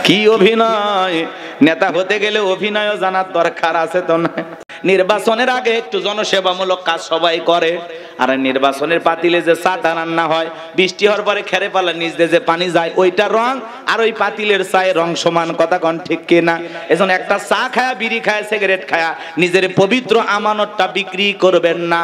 কি অভিনয়! নেতা হতে গেলে অভিনয়ও জানার দরকার আছে তো না? নির্বাচনের আগে একটু জনসেবামূলক কাজ সবাই করে, আর নির্বাচনের পাতিলে যে চাটা রান্না হয়, বৃষ্টি হওয়ার পরে খেরে পালা নিচ দিয়ে যে পানি যায়, ওইটা রং আর ওই পাতিলের চায়ের রং সমান, কথা কোন ঠিক কিনা? এজন্য একটা চা খায়া, বিড়ি খায়া, সিগারেট খায়া নিজের পবিত্র আমানতটা বিক্রি করবেন না।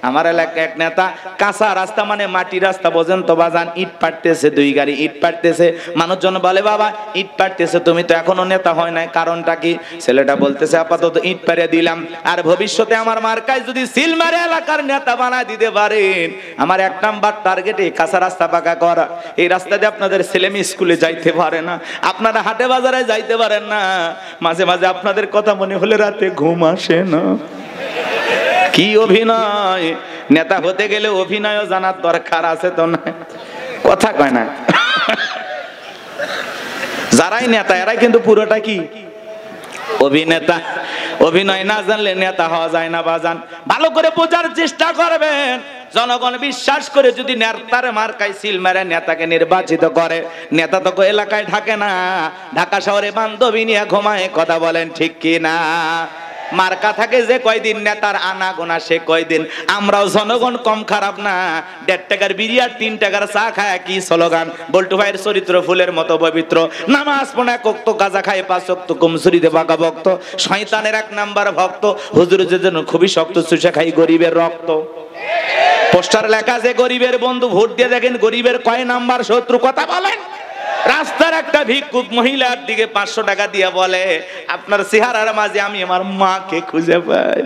আমার এলাকায় এক নেতা কাঁচা রাস্তা মানে মাটি রাস্তা বোঝেন তো বাজান, ইট পাড়তেছে, 2 গাড়ি ইট পাড়তেছে। মানুষজন বলে বাবা ইট পাড়তেছে, তুমি তো এখনো নেতা হয় নাই, কারণটা কি? ছেলেটা বলতেছে আপাতত ইট পাড়ে দিলাম, আর ভবিষ্যতে আমার মার্কায় যদি সিল মারে এলাকার নেতা বানায় দিতে পারেন, আমার 1 নাম্বার টার্গেট এই কাঁচা রাস্তা পাকা করা। এই রাস্তা দিয়ে আপনাদের ছেলে মেয়ে স্কুলে যাইতে পারে না, আপনারা হাটে বাজারে যাইতে পারেন না, মাঝে মাঝে আপনাদের কথা মনে হলে রাতে ঘুম আসে না। কি অভিনয়! নেতা হতে গেলে অভিনয়ও জানার দরকার আছে তো না? কথা কয় না। যারাই নেতা এরাই কিন্তু পুরোটা কি অভিনেতা। অভিনয় না জানলে নেতা হওয়া যায় না বাজান। ভালো করে বোঝার চেষ্টা করবেন। জনগণ বিশ্বাস করে যদি নেতার মার্কায় সিল মেরে নেতাকে নির্বাচিত করে, নেতা তো এলাকায় থাকে না, ঢাকা শহরে বান্ধবী নিয়ে ঘুমায়, কথা বলেন ঠিক কি না? মার্কা থাকে যে কয়দিন, নেতার আনা গোনা সে কয়দিন। আমরাও জনগণ কম খারাপ না। 1.5 টাকার বিড়ি আর 3 টাকার চা খায় কি স্লোগান! বল্টু ভাইয়ের চরিত্র ফুলের মতো পবিত্র। নামাজ পড়ে 1 ওয়াক্ত, গাঁজা খায় 5 ওয়াক্ত, কুমসুরিতে বাঁকা ভক্ত, শয়তানের 1 নাম্বার ভক্ত, হুজুরের জন্য খুবই শক্ত, চুষে খাই গরিবের রক্ত। পোস্টার লেখা যে গরিবের বন্ধু, ভোট দিয়ে দেখেন গরিবের কয় নাম্বার শত্রু, কথা বলেন। রাস্তার একটা ভিক্ষুক মহিলার দিকে 500 টাকা দিয়ে বলে আপনার চেহারার মাঝে আমি আমার মাকে খুঁজে পাই।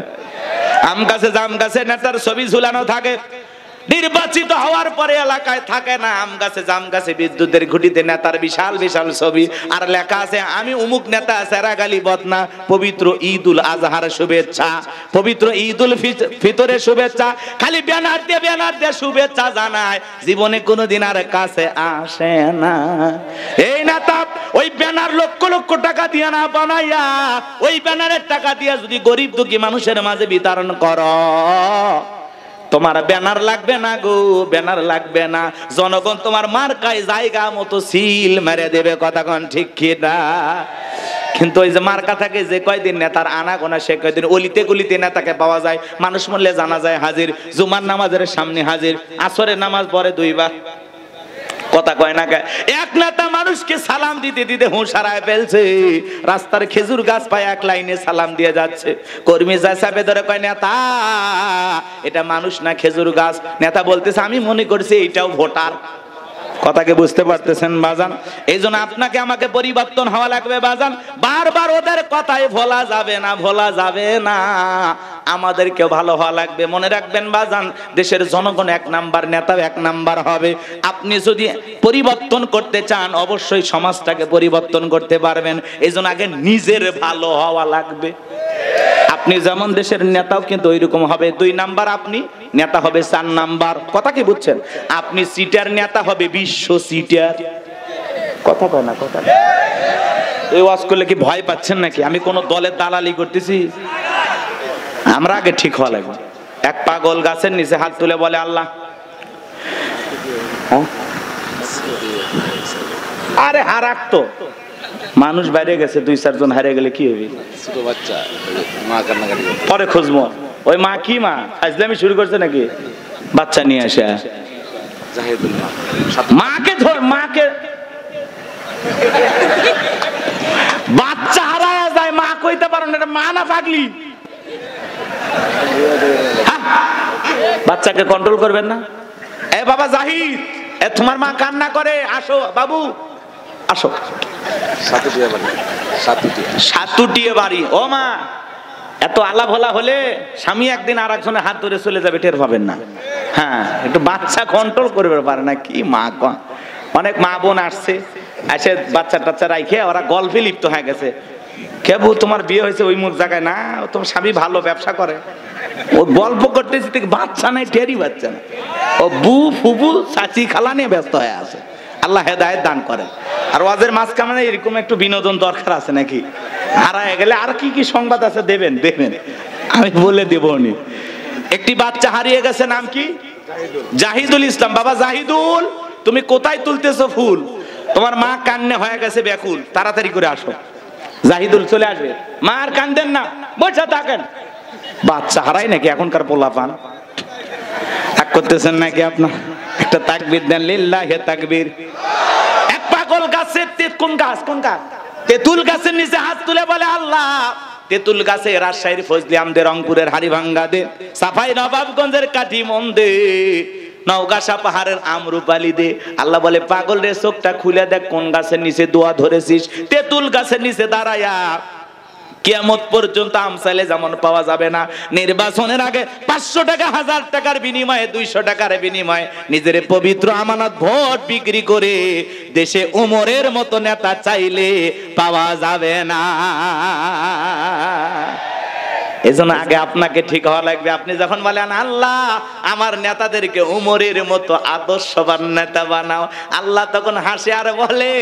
আম গাছে জাম গাছে নেতার ছবি ঝুলানো থাকে, নির্বাচিত হওয়ার পরে এলাকায় থাকে না। আম গাছে জাম গাছে বিদ্যুতের খুঁটিতে নেতার বিশাল বিশাল ছবি, আর লেখা আছে আমি অমুক নেতা, সেরাগালি বদনা, পবিত্র ঈদুল আজহার শুভেচ্ছা, পবিত্র ঈদুল ফিতরের শুভেচ্ছা। খালি ব্যানার দিয়ে শুভেচ্ছা জানায়, জীবনে কোনোদিন আর কাছে আসে না। এই নেতা ওই ব্যানার লক্ষ লক্ষ টাকা দিয়ে না বানাইয়া, ওই ব্যানারের টাকা দিয়ে যদি গরিব দুঃখী মানুষের মাঝে বিতরণ করো, তোমার ব্যানার লাগবে না গো, ব্যানার লাগবে না। জনগণ তোমার মার্কায় জায়গা মতো সিল মেরে দেবে, কথা কোন ঠিক কি না? কিন্তু ওই যে মার্কা থাকে যে কয়দিন নেতার আনা গোনা সে কয়দিন। অলিতে গলিতে নেতাকে পাওয়া যায়, মানুষ মরলে জানা যায় হাজির, জুমার নামাজের সামনে হাজির, আসরের নামাজ পড়ে 2 বার, কথা কয় না। এক নেতা মানুষকে সালাম দিতে দিতে হুঁশ হারায় ফেলছে, রাস্তার খেজুর গাছ পায় 1 লাইনে সালাম দিয়ে যাচ্ছে। কর্মী যা চাপে ধরে কয় নেতা এটা মানুষ না খেজুর গাছ। নেতা বলতেছে আমি মনে করছি এইটাও ভোটার। কথাকে বুঝতে পারতেছেন বাজান? এই জন্য আপনাকে আমাকে পরিবর্তন হওয়া লাগবে বাজান। বারবার ওদের কথায় ভোলা যাবে না, ভোলা যাবে না। আমাদেরকে ভালো হওয়া লাগবে। মনে রাখবেন বাজান, দেশের জনগণ 1 নাম্বার, নেতাও 1 নাম্বার হবে। আপনি যদি পরিবর্তন করতে চান, অবশ্যই সমাজটাকে পরিবর্তন করতে পারবেন। এই জন্য আগে নিজের ভালো হওয়া লাগবে। আপনি যেমন দেশের নেতাও কিন্তু ওইরকম হবে। 2 নাম্বার আপনি, নেতা হবে 4 নাম্বার। কথা কি বুঝছেন? আপনি সিটার, নেতা হবে বিশ্ব সিটার। কথা কয় না, কথা। এই ওয়াজ করলে কি ভয় পাচ্ছেন নাকি? আমি কোন দলের দালালি করতেছি? আমরা আগে ঠিক হওয়া লাগবে। এক পাগল গাছের নিচে হাত তুলে বলে আল্লাহ, আরে হারাক তো মানুষ বাইরে গেছে, 2-4 জন হারিয়ে গেলে কি হবে? ছোট বাচ্চা, মা কান্নাকাটি পরে খুঁজবো। ওই মা কি মা ফাজলামি শুরু করছে নাকি? বাচ্চা নিয়ে আসে, মাকে ধর, মাকে বাচ্চা হারায় যায়, মা কইতে পারো না, এটা মা না পাগলি? বাচ্চাকে কন্ট্রোল করবেন না? এ বাবা জাহিদ, এ তোমার মা কান্না করে, আসো বাবু আসো। সাতুটিয়ে বাড়ি। ও মা, এত আলা ভোলা হলে স্বামী একদিন আর একজনের হাত ধরে চলে যাবে, টের পাবেন না। হ্যাঁ, একটু বাচ্চা কন্ট্রোল করবে পারে না কি মা। অনেক মা বোন আসছে, এসে বাচ্চা টাচ্চা রাইখে ওরা গল্পে লিপ্ত হয়ে গেছে। কেবু তোমার বিয়ে হয়েছে ওই মুখ জায়গায় না, তোমার স্বামী ভালো ব্যবসা করে, ও গল্প করতেছে, বাচ্চা নাই, টেরি বাচ্চা না, ও বু ফুবু চাচি খালা নিয়ে ব্যস্ত হয়ে আছে। আল্লাহ হেদায়েত দান করে। আর ওয়াজের মাঝখানে এরকম একটু বিনোদন দরকার আছে নাকি? হারায় গেলে আর কি কি সংবাদ আছে দেবেন, আমি বলে দেব। একটি বাচ্চা হারিয়ে গেছে, নাম কি? জাহিদুল ইসলাম। বাবা জাহিদুল, তুমি কোথায় তুলতেছো ফুল? তোমার মা কান্নে হয়ে গেছে ব্যাকুল, তাড়াতাড়ি করে আসো। জাহিদুল চলে আসবে, মা আর কান্দেন না, বসে থাকেন। বাচ্চা হারাই নাকি এখনকার পোলাপান? এক করতেছেন নাকি আপনার? একটা তাকবীর দেন, লিল্লাহি তাকবীর। এক পাগল গাছের কোন গাছ, কোন গাছ? তেঁতুল গাছের নিচে হাত তুলে বলে আল্লাহ, তেঁতুল গাছে রাজশাহীর ফজলি আমদে, রংপুরের হাড়িভাঙ্গা দে, সাফাই নবাবগঞ্জের কাঠি মন দে, নওগাঁসা পাহাড়ের আমরুপালি দে। আল্লাহ বলে পাগল রে, চোখটা খুলে দেখ কোন গাছের নিচে দোয়া ধরেছিস। তেঁতুল গাছের নিচে দাঁড়ায়া কিয়ামত পর্যন্ত আমসালে যেমন পাওয়া যাবে না। নির্বাচনের আগে 500 টাকা, 1000 টাকার বিনিময়ে, 200 টাকার বিনিময়ে নিজের পবিত্র আমানত ভোট বিক্রি করে দেশে উমরের মতো নেতা চাইলে পাওয়া যাবে না। এজন্য আগে আপনাকে ঠিক হওয়া লাগবে। আপনি যখন বলেন আল্লাহ আমার নেতাদেরকে উমরের মতো আদর্শবান নেতা বানাও, আল্লাহ তখন হাসে আর বলে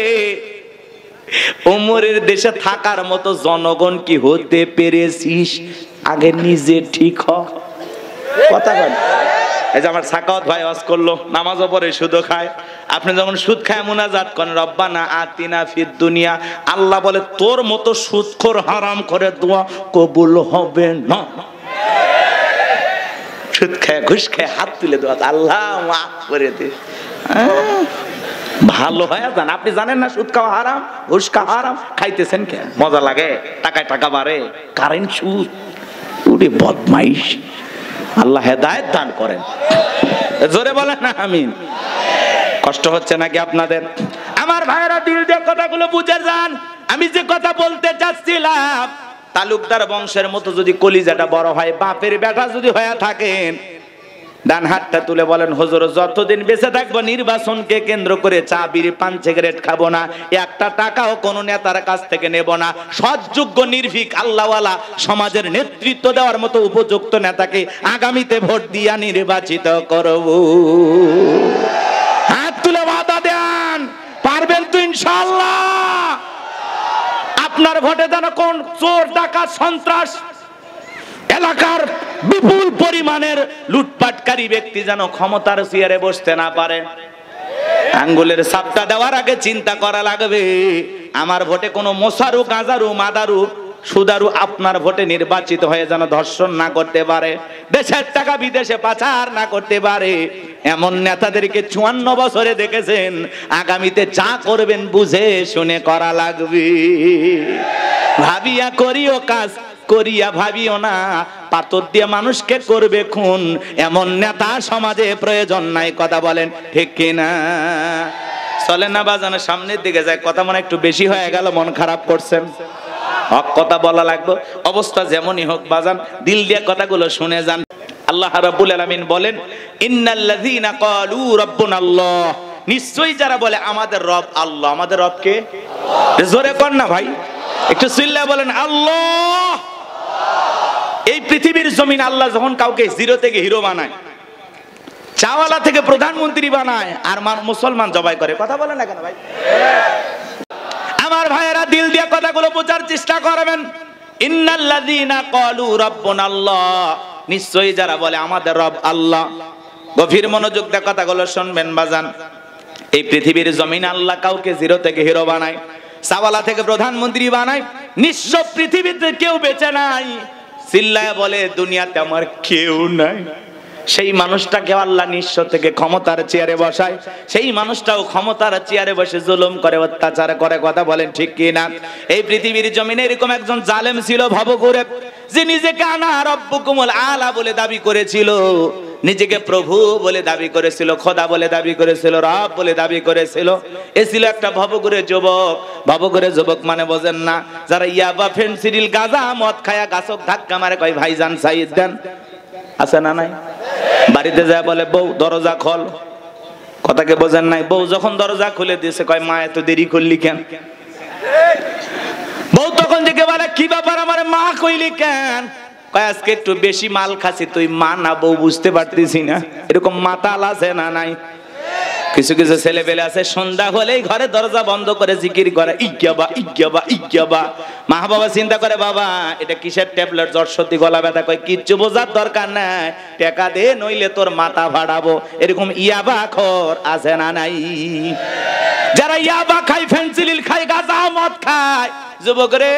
উমরের দেশে থাকার মতো জনগণ কি হতে পেরেছিস? আগে নিজে ঠিক হ। কথা বল। এই যে আমার সাকাওয়াত ভাই ওয়াজ করলো, নামাজও পড়ে সুদও খায়। আপনি যখন সুদ খায় মুনাজাত করেন রব্বানা আতিনা ফিদ দুনিয়া, আল্লাহ বলে তোর মতো সুদখোর হারাম করে দোয়া কবুল হবে না। সুদ খায়, ঘুষ খায়, হাত তুলে দোয়া আল্লাহ মাফ করে দে। ভালো হয় জান, আপনি জানেন না সুদ খাওয়া হারাম, ঘুষ খাওয়া হারাম, খাইতেছেন কেন? মজা লাগে, টাকায় টাকা বাড়ে, কারেন্ট সুদ, ওরে বদমাইশ। আল্লাহ হেদায়েত দান করেন। জোরে বলেন না আমিন। কষ্ট হচ্ছে নাকি আপনাদের? আমার ভাইরা দিল দিয়ে কথাগুলো বুঝে যান। আমি যে কথা বলতে চাচ্ছিলাম, তালুকদার বংশের মতো যদি কলিজাটা বড় হয়, বাপের বেটা যদি হয়ে থাকেন, ডান হাতটা তুলে বলেন হুজুর যতদিন বেঁচে থাকবো নির্বাচনকে কেন্দ্র করে চা বিড়ি পান সিগারেট খাবো না, একটা টাকাও কোনো নেতার কাছ থেকে নেব না। সৎযোগ্য নির্ভীক আল্লাহওয়ালা সমাজের নেতৃত্ব দেওয়ার মতো উপযুক্ত নেতাকে আগামীতে ভোট দিয়া নির্বাচিত করব। হাত তুলে ওয়াদা দেন, পারবেন তো ইনশাআল্লাহ? আপনার ভোটে যেন কোন চোর ডাকাত সন্ত্রাস এলাকার বিপুল পরিমাণের লুটপাটকারী ব্যক্তি যেন ক্ষমতার চেয়ারে বসতে না পারে। আঙ্গুলের ছাপটা দেওয়ার আগে চিন্তা করা লাগবে, আমার ভোটে কোনো মোসারু, গাঁজারু, মাদারু, সুদারু আপনার ভোটে নির্বাচিত হয়ে যেন ধর্ষণ না করতে পারে, দেশের টাকা বিদেশে পাচার না করতে পারে। এমন নেতাদেরকে 54 বছরে দেখেছেন। আগামীতে যা করবেন বুঝে শুনে করা লাগবে। ভাবিয়া করিও কাজ, করিয়া ভাবিও না, পাথর দিয়ে মানুষকে করবে খুন, এমন নেতা সমাজে প্রয়োজন নাই। কথা বলেন ঠিক কিনা? চলেন না বাজানো, সামনের দিকে যায়। কথা মনে একটু বেশি হয়ে গেল, মন খারাপ করছেন। হক কথা বলা লাগবে, অবস্থা যেমনই হোক বাজান, দিল দিয়ে কথাগুলো শুনে যান। আল্লাহ রাব্বুল আলামিন বলেন ইন্নাল্লাযীনা ক্বালু রাব্বুনাল্লাহ, নিশ্চয়ই যারা বলে আমাদের রব আল্লাহ। আমাদের রব কে? জোরে কর না ভাই, একটু চিল্লায় বলেন আল্লাহ। এই পৃথিবীর জমিন আল্লাহ যখন কাউকে জিরো থেকে হিরো বানায়, চাওয়ালা থেকে প্রধানমন্ত্রী বানায়, আর মুসলমান জবাই করে। কথা বলে না কেন ভাই? আমার ভাইয়েরা দিল দিয়ে কথাগুলো বোঝার চেষ্টা করবেন। ইন্নাল্লাযীনা ক্বালু রাব্বুনাল্লাহ, নিশ্চয়ই যারা বলে আমাদের রব আল্লাহ। গভীর মনোযোগ দিয়ে কথাগুলো শুনবেন বাজান। এই পৃথিবীর জমিন আল্লাহ কাউকে জিরো থেকে হিরো বানায়, চাওয়ালা থেকে প্রধানমন্ত্রী বানায়। নিঃস্ব পৃথিবীতে কেউ বেঁচে নাই, চিল্লায় বলে দুনিয়াতে আমার কেউ নাই। সেই মানুষটাকে আল্লাহ নিঃস্ব থেকে ক্ষমতার চেয়ারে বসায়, সেই মানুষটাও ক্ষমতার চেয়ারে বসে জুলুম করে, অত্যাচার করে। কথা বলেন ঠিক কি না? এই পৃথিবীর জমিনে এরকম একজন জালেম ছিল ভবঘুরে, যে নিজেকে আনা রব্বুকুমুল আলা বলে দাবি করেছিল, নিজেকে প্রভু বলে দাবি করেছিল, খোদা বলে দাবি করেছিল, রব বলে দাবি করেছিল। এ ছিল একটা ভবঘুরে যুবক। ভবঘুরে যুবক মানে বোঝেন না? যারা ইয়াবা, ফেনসিডিল, গাঁজা, মদ খায়া গাছক ধাক্কা মারে, কয় ভাইজান সাইদ দেন, আছে না নাই? বাড়িতে যায় বলে বউ দরজা খোল। কথাকে বোঝেন নাই? বউ যখন দরজা খুলে দিয়েছে, কয় মা এত দেরি করলি কেন? বউ তখন থেকে বলে কি ব্যাপার, আমার মা কইলি কেন? কয় আজকে একটু বেশি মাল খাসি। তুই মা না বউ বুঝতে পারতেছি না। এরকম মাতাল আছে না নাই? কিছু কিছু ছেলে পেলে আছে সন্ধ্যা হলেই ঘরে দরজা বন্ধ করে জিকির করে ইজ্ঞাবা ইজ্ঞাবা ইজ্ঞাবা। মা বাবা চিন্তা করে বাবা এটা কিসের ট্যাবলেট, জ্বর সর্দি গলা ব্যথা, কয় কিচ্ছু বোঝার দরকার নাই, টাকা দে নইলে তোর মাথা ভাড়াবো। এরকম ইয়াবা খোর আছে না নাই? যারা ইয়াবা খায়, ফেন্সিডিল খায়, গাঁজা মদ খায়, যুবক রে,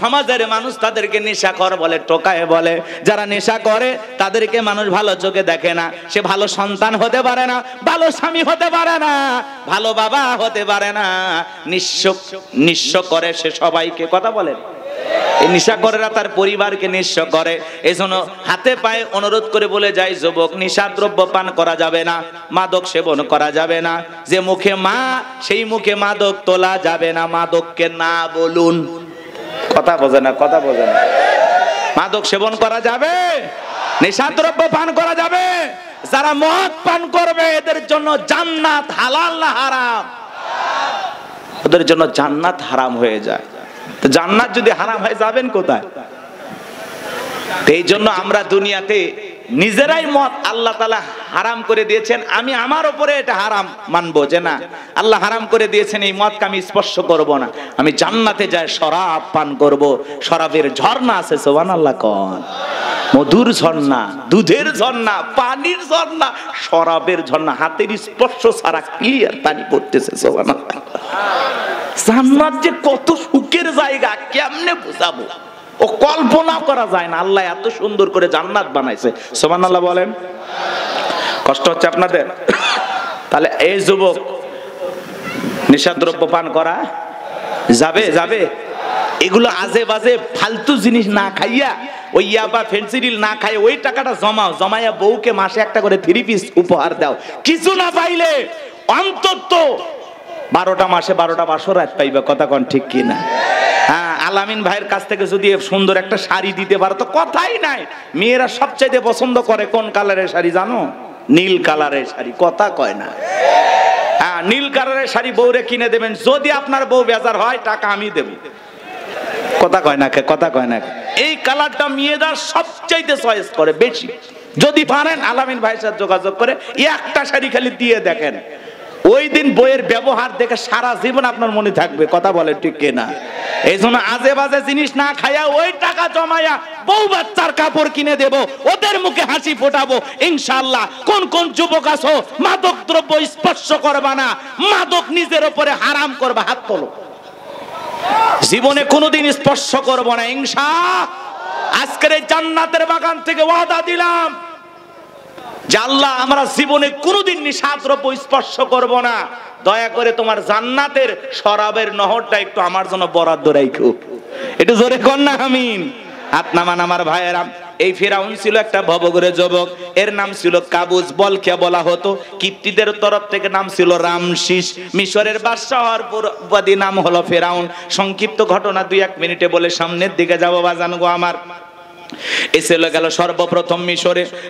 সমাজের মানুষ তাদেরকে নেশাখোর বলে, টোকায় বলে। যারা নেশা করে তাদেরকে মানুষ ভালো চোখে দেখে না। সে ভালো সন্তান হতে পারে না, ভালো স্বামী হতে পারে না, ভালো বাবা হতে পারে না। নিঃস্ব করে সে সবাইকে। কথা বলেন, এই নেশাখোরেরা তার পরিবারকে নিঃস্ব করে। এই জন্য হাতে পায়ে অনুরোধ করে বলে যায়, যুবক নেশাদ্রব্য পান করা যাবে না, মাদক সেবন করা যাবে না। যে মুখে মা সেই মুখে মাদক তোলা যাবে না, মাদককে না বলুন। কথা বোঝে না, কথা বোঝে না। মাদক সেবন করা যাবে, নেশাদ্রব্য পান করা যাবে। যারা মদ পান করবে এদের জন্য জান্নাত হালাল না হারাম? ওদের জন্য জান্নাত হারাম হয়ে যায়। তো জান্নাত যদি হারাম হয় যাবেন কোথায়? এই জন্য আমরা দুনিয়াতে নিজেরাই মদ আল্লাহ তাআলা হারাম করে দিয়েছেন। আমি আমার উপরে এটা হারাম মানবো যে না, আল্লাহ হারাম করে দিয়েছেন, এই মদকে আমি স্পর্শ করব না। আমি জান্নাতে যাই শরাব পান করব। শরাবের ঝর্ণা আছে, সুবহানাল্লাহ কোন। মধুর ঝর্ণা, দুধের ঝর্ণা, পানির ঝর্ণা, শরাবের ঝর্ণা, হাতের স্পর্শ ছাড়া ক্লিয়ার পানি পড়তেছে, সুবহানাল্লাহ। জান্নাত যে কত সুখের জায়গা কেমনে বুঝাবো, ও কল্পনা করা যায় না। আল্লাহ এত সুন্দর করে জান্নাত বানাইছে, সুবহানাল্লাহ বলেন। কষ্ট হচ্ছে আপনাদের? তাহলে এই যুবক নেশাদ্রব্য পান করা যাবে? যাবে। এগুলো আজে বাজে ফালতু জিনিস না খাইয়া, ওই ইয়াবা ফেন্সিডিল না খাই, ওই টাকাটা জমাও, জমাইয়া বউকে মাসে একটা করে 3 পিস উপহার দাও। কিছু না পাইলে অন্তত 12টা মাসে 12টা বাসর রাত পাইবে। কথা কোন ঠিক কি না? হ্যাঁ, আলামিন ভাইয়ের কাছ থেকে যদি সুন্দর একটা শাড়ি দিতে পারো তো কথাই নাই। মেয়েরা সবচাইতে পছন্দ করে কোন কালারের শাড়ি জানো? নীল কালারের শাড়ি। কথা কয় না? হ্যাঁ, নীল কালারের শাড়ি বউরে কিনে দেবেন। যদি আপনার বউ বেজার হয় টাকা আমি দেব। কথা কয় না? কথা কয় না? এই কালারটা মেয়েরা সবচাইতে চয়েস করে বেশি। যদি পারেন আলামিন ভাইয়ের সাথে যোগাযোগ করে একটা শাড়ি খালি দিয়ে দেখেন, ওই দিন বইয়ের ব্যবহার দেখে সারা জীবন আপনার মনে থাকবে। কথা বলে ঠিক কিনা? এই জন্য আজে বাজে জিনিস না খাইয়া ওই টাকা জমাইয়া বউ বাচ্চার কাপড় কিনে দেব, ওদের মুখে হাসি ফোটাবো ইনশাআল্লাহ। কোন কোন যুবক আছো মাদক দ্রব্য স্পর্শ করবা না, মাদক নিজের উপরে হারাম করবা? হাত তোলো। জীবনে কোনোদিন স্পর্শ করব না ইনশাআল্লাহ। আজকের এই জান্নাতের বাগান থেকে ওয়াদা দিলাম যে আল্লাহ আমরা জীবনে কোনোদিন নিশাদ্রব্য স্পর্শ করব না। দয়া করে তোমার জান্নাতের শরাবের নহরটা একটু আমার জন্য বরাদ্দ রাখো। একটু জোরে কর না আমিন। হাত নামান আমার ভাইয়েরা। এই ফিরাউন ছিল একটা ভবঘুরে যুবক, এর নাম ছিল কাবুজ, বলকে বলা হতো। কিপ্তিদের তরফ থেকে নাম ছিল রামশিস। মিশরের বাদশাহর উপাধি নাম হলো ফিরাউন। সংক্ষিপ্ত ঘটনা 2-1 মিনিটে বলে সামনের দিকে যাবো বাজান গো আমার। এসে গেল সর্বপ্রথম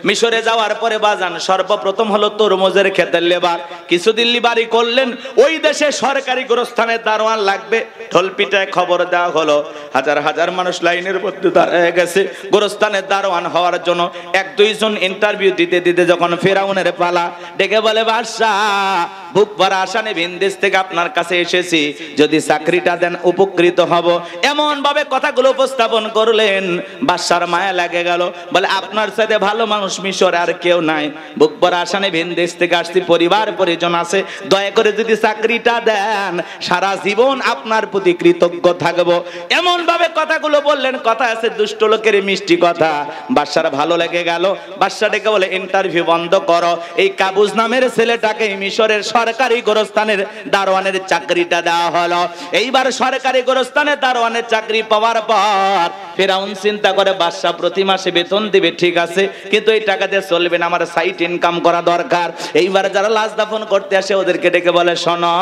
মিশরে যাওয়ার পরে বাজান সর্বপ্রথম হলো তরমুজের ক্ষেতের লেবার। কিছুদিন লিবারি করলেন। ওই দেশে সরকারি গোরস্থানের দারোয়ান লাগবে। ঢোল পিটায় খবর দেওয়া হলো, হাজার হাজার মানুষ লাইনের মধ্যে দাঁড়িয়ে গেছে গোরস্থানের দারোয়ান হওয়ার জন্য। 1-2 জন ইন্টারভিউ দিতে দিতে যখন ফেরাউনের পালা, ডেকে বলে বাদশাহ বুক ভরা আশা নিয়ে ভিন দেশ থেকে আপনার কাছে এসেছি, যদি চাকরিটা দেন উপকৃত হব। এমন ভাবে কথাগুলো উপস্থাপন করলেন, বাদশার মায়া লাগে গেল। বলে আপনার সাথে ভালো মানুষ মিশরে আর কেউ নাই। বুক ভরা আশা নিয়ে ভিন দেশ থেকে আসছি, পরিবার পরিজন আছে, দয়া করে যদি চাকরিটা দেন সারা জীবন আপনার প্রতি কৃতজ্ঞ থাকবো। এমন ভাবে কথাগুলো বললেন। কথা আছে দুষ্ট লোকের মিষ্টি কথা। বাদশার ভালো লেগে গেল। বাদশা ডেকে বলে ইন্টারভিউ বন্ধ করো। এই কাবুজ নামের ছেলেটাকে মিশরের সরকারি গোরস্থানের দারোয়ানের চাকরিটা দেওয়া হলো। এইবার সরকারি গোরস্থানের দারোয়ানের চাকরি পাওয়ার পর ফেরাউন চিন্তা করে বাদশা প্রতি মাসে বেতন দিবে, ঠিক আছে, কিন্তু এই টাকা দিয়ে চলবে না, আমার সাইড ইনকাম করা দরকার। এইবার যারা লাশ দাফন করতে আসে ওদেরকে ডেকে বলে শোনো,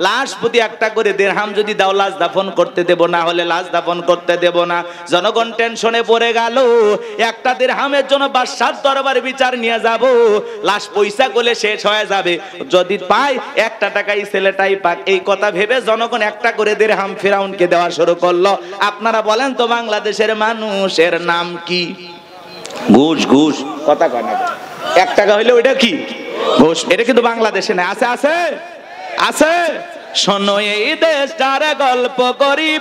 লাশ প্রতি একটা করে দিরহাম যদি দাও লাশ দাফন করতে দেব, না হলে লাশ দাফন করতে দেব না। জনগণ টেনশনে পড়ে গেল। একটা দিরহামের জন্য বাদশার দরবারে বিচার নিয়ে যাব, লাশ পয়সা করলে শেষ হয়ে যাবে, যদি পাই 1 টাকাই ছেলেটাই পাক। এই কথা ভেবে জনগণ একটা করে দিরহাম ফেরাউনকে দেওয়া শুরু করলো। আপনারা বলেন তো বাংলাদেশের মানুষের নাম কি? ঘুষ। ঘুষ। কথা কয় না? 1 টাকা হইলে ওইটা কি? ঘুষ। এটা কিন্তু বাংলাদেশে না, আছে আছে আছে। শোনো এই দেশটার গল্প করি,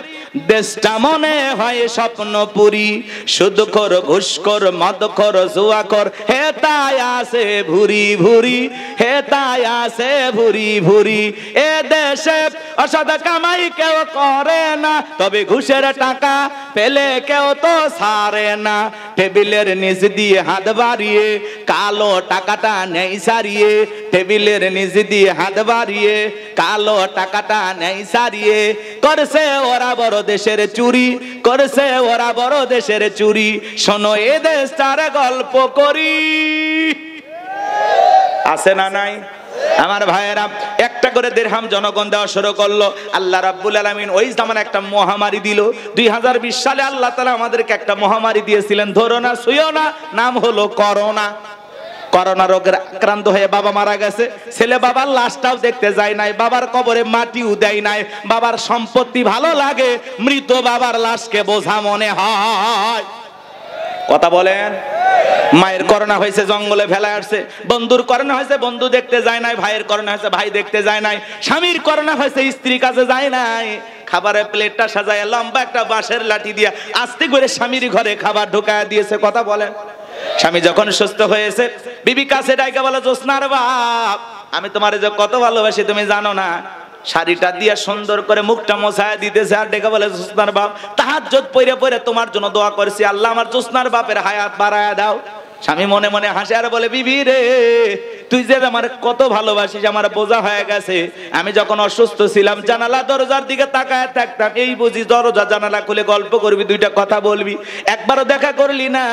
দেশটা মনে হয় স্বপ্নপুরী, সুদখোর ঘুষখোর মদখোর জুয়াখোর হে তাই আছে ভুরি ভুরি, হে তাই আছে ভুরি ভুরি। এ দেশে অসৎ কামাই কেউ করে না, তবে ঘুষের টাকা পেলে কেউ তো ছাড়ে না। টেবিলের নিচ দিয়ে হাত বাড়িয়ে কালো টাকাটা নেই সারিয়ে, টেবিলের নিচ দিয়ে হাত বাড়িয়ে কালো টাকাটা নেই সারিয়ে। করছে ওরা বড় দেশের চুরি, করছে ওরা বড় দেশের চুরি। শোনো এ দেশটার গল্প করি, আছে না নাই? আমার ভাইয়েরা, একটা করে দিরহাম জনগণ দেওয়া শুরু করলো। আল্লাহ রাব্বুল আলামিন ওই জামানে একটা মহামারী দিল। 2020 সালে আল্লাহ তাআলা আমাদেরকে একটা মহামারী দিয়েছিলেন, ধরো না ছুঁয়ো না, নাম হলো করোনা। করোনা রোগের আক্রান্ত হয়ে বাবা মারা গেছে, ছেলে বাবার লাশটাও দেখতে যায় নাই, বাবার কবরে মাটিও দেয় নাই। বাবার সম্পত্তি ভালো লাগে, মৃত বাবার লাশকে বোঝা মনে হয়। কথা বলেন। মায়ের করোনা হয়েছে, জঙ্গলে ফেলা আসছে। বন্ধুর করোনা হয়েছে, বন্ধু দেখতে যায় নাই। ভাইয়ের করোনা হয়েছে, ভাই দেখতে যায় নাই। স্বামীর করোনা হয়েছে, স্ত্রী কাছে যায় নাই। খাবারের প্লেটটা সাজায় লম্বা একটা বাঁশের লাঠি দিয়া আস্তে করে স্বামীর ঘরে খাবার ঢুকায় দিয়েছে। কথা বলেন। স্বামী যখন সুস্থ হয়েছে, বিবি কাছে ডাইকা বলে, জোসনার বাপ, আমি তোমারে যে কত ভালোবাসি তুমি জানো না। শাড়িটা দিয়ে সুন্দর করে মুখটা মোছায় দিতেছে, আর ডেকে বলে, জোসনার বাপ, তাহাজ্জুদ পড়ে পড়ে তোমার জন্য দোয়া করেছি, আল্লাহ আমার জোসনার বাপের হায়াত বাড়ায়া দাও। স্বামী মনে মনে হাসে আর বলে, বিবি রে, তুই যে আমার কত ভালোবাসিস আমার বোঝা হয়ে গেছে। আমি যখন অসুস্থ ছিলাম জানালা দরজার দিকে তাকায় থাকতাম, এই বুঝি দরজা জানালা খুলে গল্প করবি, দুইটা কথা বলবি, একবারও দেখা করলি না।